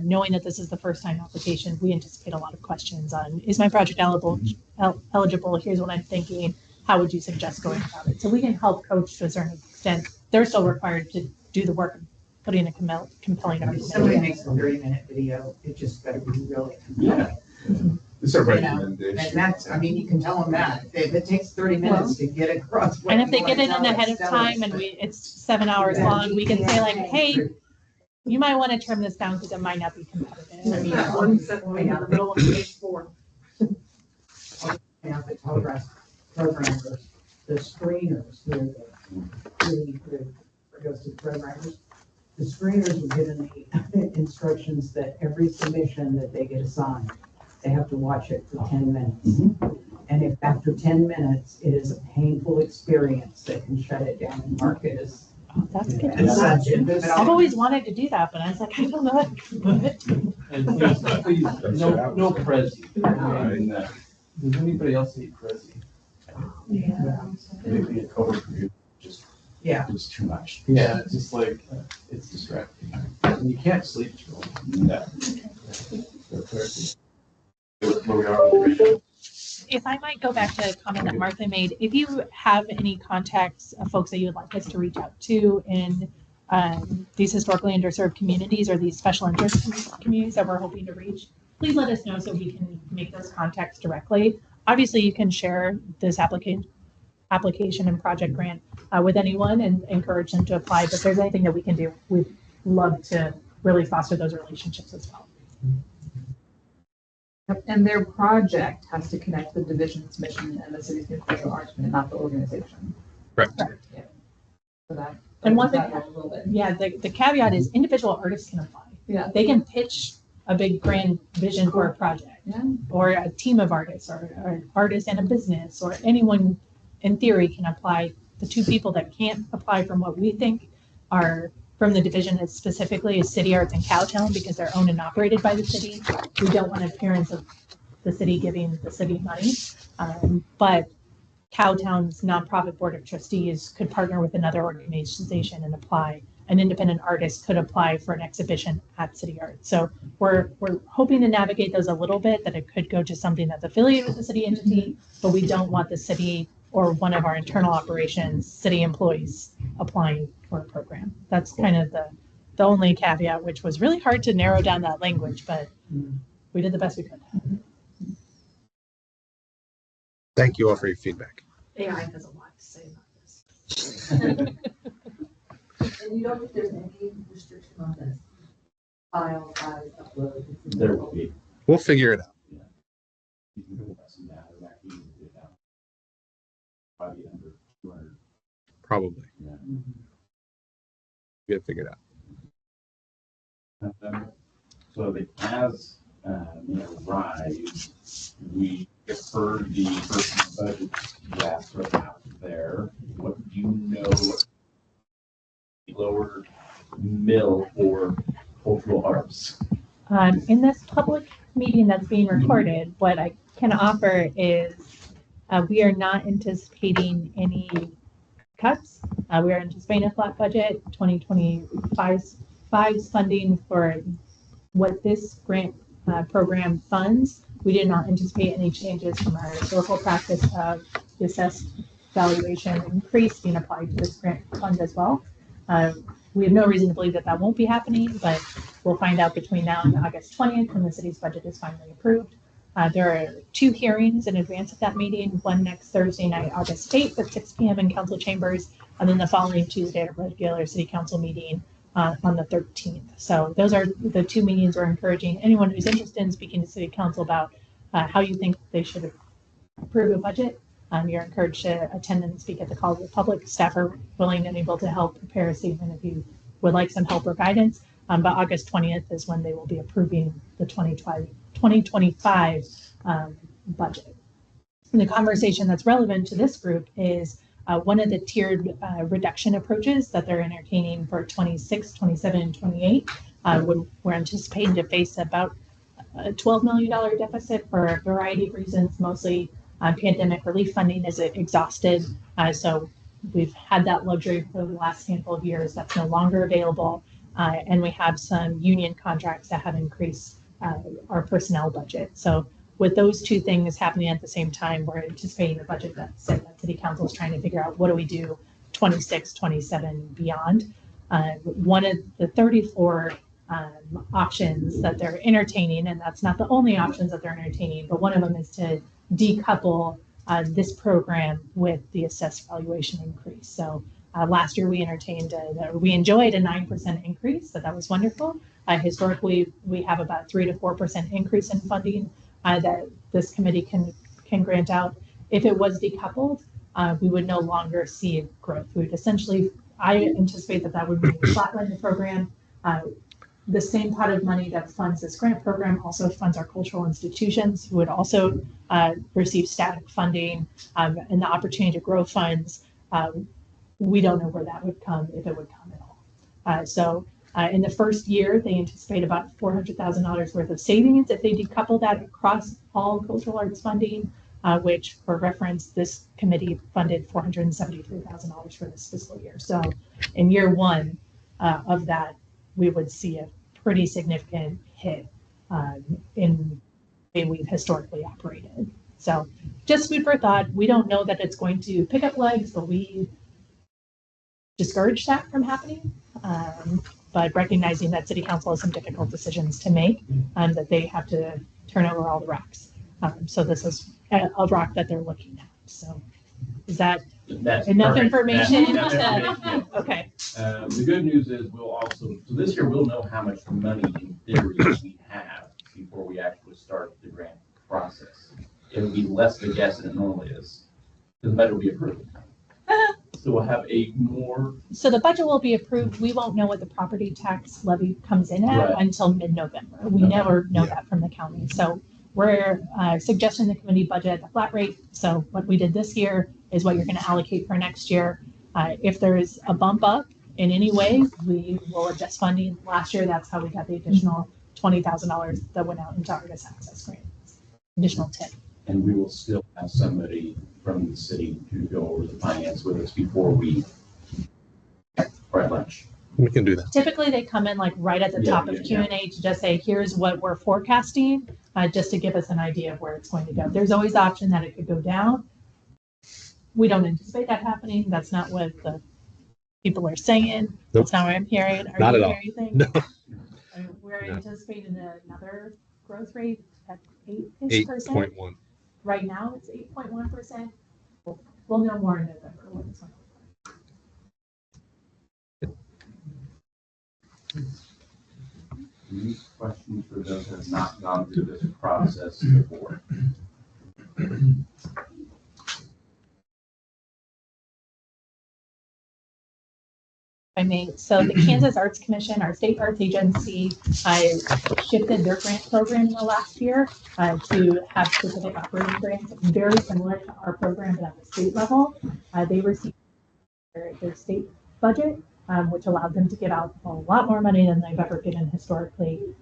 Knowing that this is the first time application, we anticipate a lot of questions on, is my project eligible? Here's what I'm thinking. How would you suggest going about it? So we can help coach to a certain extent. They're still required to do the work of putting a compelling If argument. somebody makes a 30-minute video, it just better be really Yeah. It's a You know, recommendation. And that's, I mean, you can tell them that. If it takes 30 minutes to get across. what And if you they wanna get it tell in us, ahead of tell time us. and it's 7 hours Yeah. long, we can say like, hey, you might want to trim this down because it might not be I competitive. mean, That one sentence in the middle of page 4. Now, the telegraph programmers, the screeners, it goes to programmers. The screeners were given the instructions that every submission that they get assigned, they have to watch it for 10 minutes. And if after 10 minutes, it is a painful experience, they can shut it down and mark it as. Oh, that's good. And such. I've always wanted to do that, but I was like, I don't know how to do it. And please, no Prezi. And, Does anybody else hate Prezi? maybe a coder review just Yeah. is too much. Yeah, it's just like, it's distracting. And you can't sleep through them. No. They're crazy. Where we are with the ratio. If I might go back to a comment that Martha made, if you have any contacts of folks that you would like us to reach out to in these historically underserved communities or these special interest communities that we're hoping to reach, please let us know so we can make those contacts directly. Obviously, you can share this application and project grant with anyone and encourage them to apply. But if there's anything that we can do, we'd love to really foster those relationships as well. And their project has to connect the division's mission and the city's new cultural arts, and not the organization. Correct. Yeah. So that. And one thing- that a little bit. Yeah, the caveat is individual artists can apply. Yeah. They can pitch a big grand vision for a project. Yeah. Or a team of artists or an artist and a business or anyone in theory can apply. The two people that can't apply from what we think are from the division is specifically is City Arts and Cowtown because they're owned and operated by the city. We don't want an appearance of the city giving the city money. But Cowtown's nonprofit board of trustees could partner with another organization and apply. An independent artist could apply for an exhibition at City Arts. So we're hoping to navigate those a little bit, that it could go to something that's affiliated with the city entity, but we don't want the city or one of our internal operations, city employees applying for a program. That's kind of the only caveat, which was really hard to narrow down that language, but we did the best we could. Thank you all for your feedback. AI has a lot to say about this. And you don't think there's any restriction on this file size upload? There will be. We'll figure it out. You can go less than that, or that can even do that. Probably under 200. Probably. Yeah. We'll figure it out. So the as rise, we heard the first budget draft right out there. What do you know? Lower mill for cultural arts. In this public meeting that's being recorded, what I can offer is we are not anticipating any cuts. We are anticipating a flat budget. 2025's funding for what this grant program funds. We did not anticipate any changes from our historical practice of the assessed valuation increase being applied to this grant fund as well. We have no reason to believe that that won't be happening, but we'll find out between now and August 20th when the city's budget is finally approved. There are 2 hearings in advance of that meeting, one next Thursday night, August 8th at 6 p.m. in council chambers, and then the following Tuesday at a regular city council meeting on the 13th. So those are the 2 meetings we're encouraging anyone who's interested in speaking to city council about how you think they should approve a budget. You're encouraged to attend and speak at the call of the public. Staff are willing and able to help prepare a statement if you would like some help or guidance. But August 20th is when they will be approving the 2025 budget. And the conversation that's relevant to this group is one of the tiered reduction approaches that they're entertaining for 26, 27, and 28. We're anticipating to face about a $12 million deficit for a variety of reasons, mostly pandemic relief funding is exhausted. So we've had that luxury for the last handful of years. That's no longer available. And we have some union contracts that have increased our personnel budget. So with those 2 things happening at the same time, we're anticipating a budget that City Council is trying to figure out what do we do 26, 27, beyond. One of the 34 options that they're entertaining, and that's not the only options that they're entertaining, but one of them is to decouple this program with the assessed valuation increase. So last year we enjoyed a 9% increase, so that was wonderful. Historically, we have about 3 to 4% increase in funding that this committee can grant out. If it was decoupled, we would no longer see growth. We would essentially, I anticipate that would be flatline the program. The same pot of money that funds this grant program also funds our cultural institutions, who would also receive static funding and the opportunity to grow funds. We don't know where that would come, if it would come at all. So in the first year, they anticipate about $400,000 worth of savings if they decouple that across all cultural arts funding, which for reference, this committee funded $473,000 for this fiscal year. So in year 1 of that, we would see a pretty significant hit in the way we've historically operated. So just food for thought. We don't know that it's going to pick up legs, but we discourage that from happening. But recognizing that City Council has some difficult decisions to make and that they have to turn over all the rocks. So this is a rock that they're looking at. So is that enough information? Okay. The good news is so this year we'll know how much money in theory we have before we actually start the grant process. It'll be less of a guess than it normally is. The budget will be approved. So we'll have So the budget will be approved. We won't know what the property tax levy comes in at until mid-November. We never know that from the county. So we're suggesting the committee budget at the flat rate. So what we did this year is what you're going to allocate for next year. If there is a bump up in any way, we will adjust funding. Last year, that's how we got the additional $20,000 that went out into Artist Access grants, additional 10. And we will still have somebody from the city to go over the finance with us before we are at lunch. We can do that. Typically, they come in like right at the top of Q&A to just say, here's what we're forecasting, just to give us an idea of where it's going to go. There's always the option that it could go down. We don't anticipate that happening. That's not what the people are saying. Nope. That's not what I'm hearing. Not at all. No. We're anticipating another growth rate at 8%. 8.1. Right now, it's 8.1%. We'll know more in November what it's going to look like. Any questions for those who have not gone through this process before? So the Kansas Arts Commission, our state arts agency, shifted their grant program in the last year to have specific operating grants, very similar to our program, but at the state level. They received their state budget, which allowed them to give out a lot more money than they've ever given historically.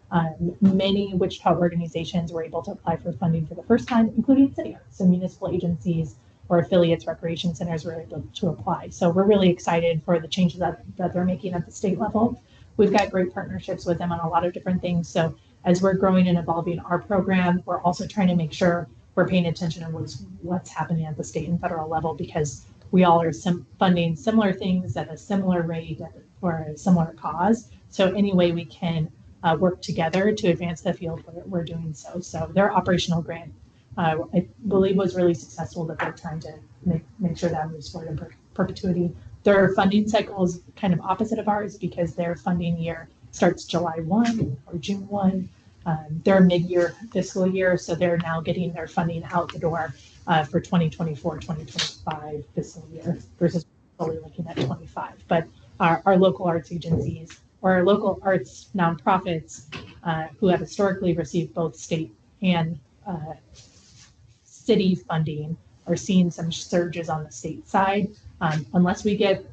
Many Wichita organizations were able to apply for funding for the first time, including city arts. So municipal agencies or affiliates, recreation centers were able to apply. So we're really excited for the changes that they're making at the state level. We've got great partnerships with them on a lot of different things. So as we're growing and evolving our program, we're also trying to make sure we're paying attention to what's happening at the state and federal level, because we all are funding similar things at a similar rate for a similar cause. So any way we can work together to advance the field where we're doing so. So their operational grant, I believe, was really successful, that they're trying to make sure that moves forward in perpetuity. Their funding cycle is kind of opposite of ours because their funding year starts July 1 or June 1. They're mid-year fiscal year, so they're now getting their funding out the door for 2024, 2025 fiscal year versus only looking at 25. But our local arts agencies or our local arts nonprofits who have historically received both state and city funding are seeing some surges on the state side. Unless we get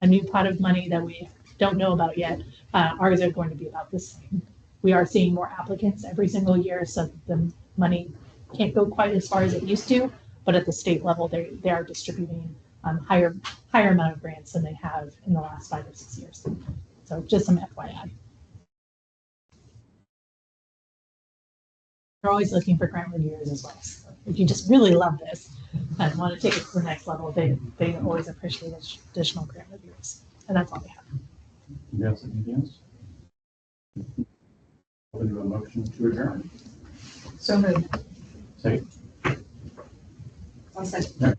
a new pot of money that we don't know about yet, ours are going to be about the same. We are seeing more applicants every single year, so the money can't go quite as far as it used to, but at the state level, they are distributing higher amount of grants than they have in the last 5 or 6 years. So just some FYI. They're always looking for grant reviewers as well. So if you just really love this and want to take it to the next level, they always appreciate additional grant reviewers. And that's all we have. Yes, anything else? Open to a motion to adjourn. So moved. Second. I'll second.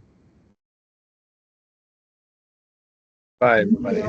Bye, everybody.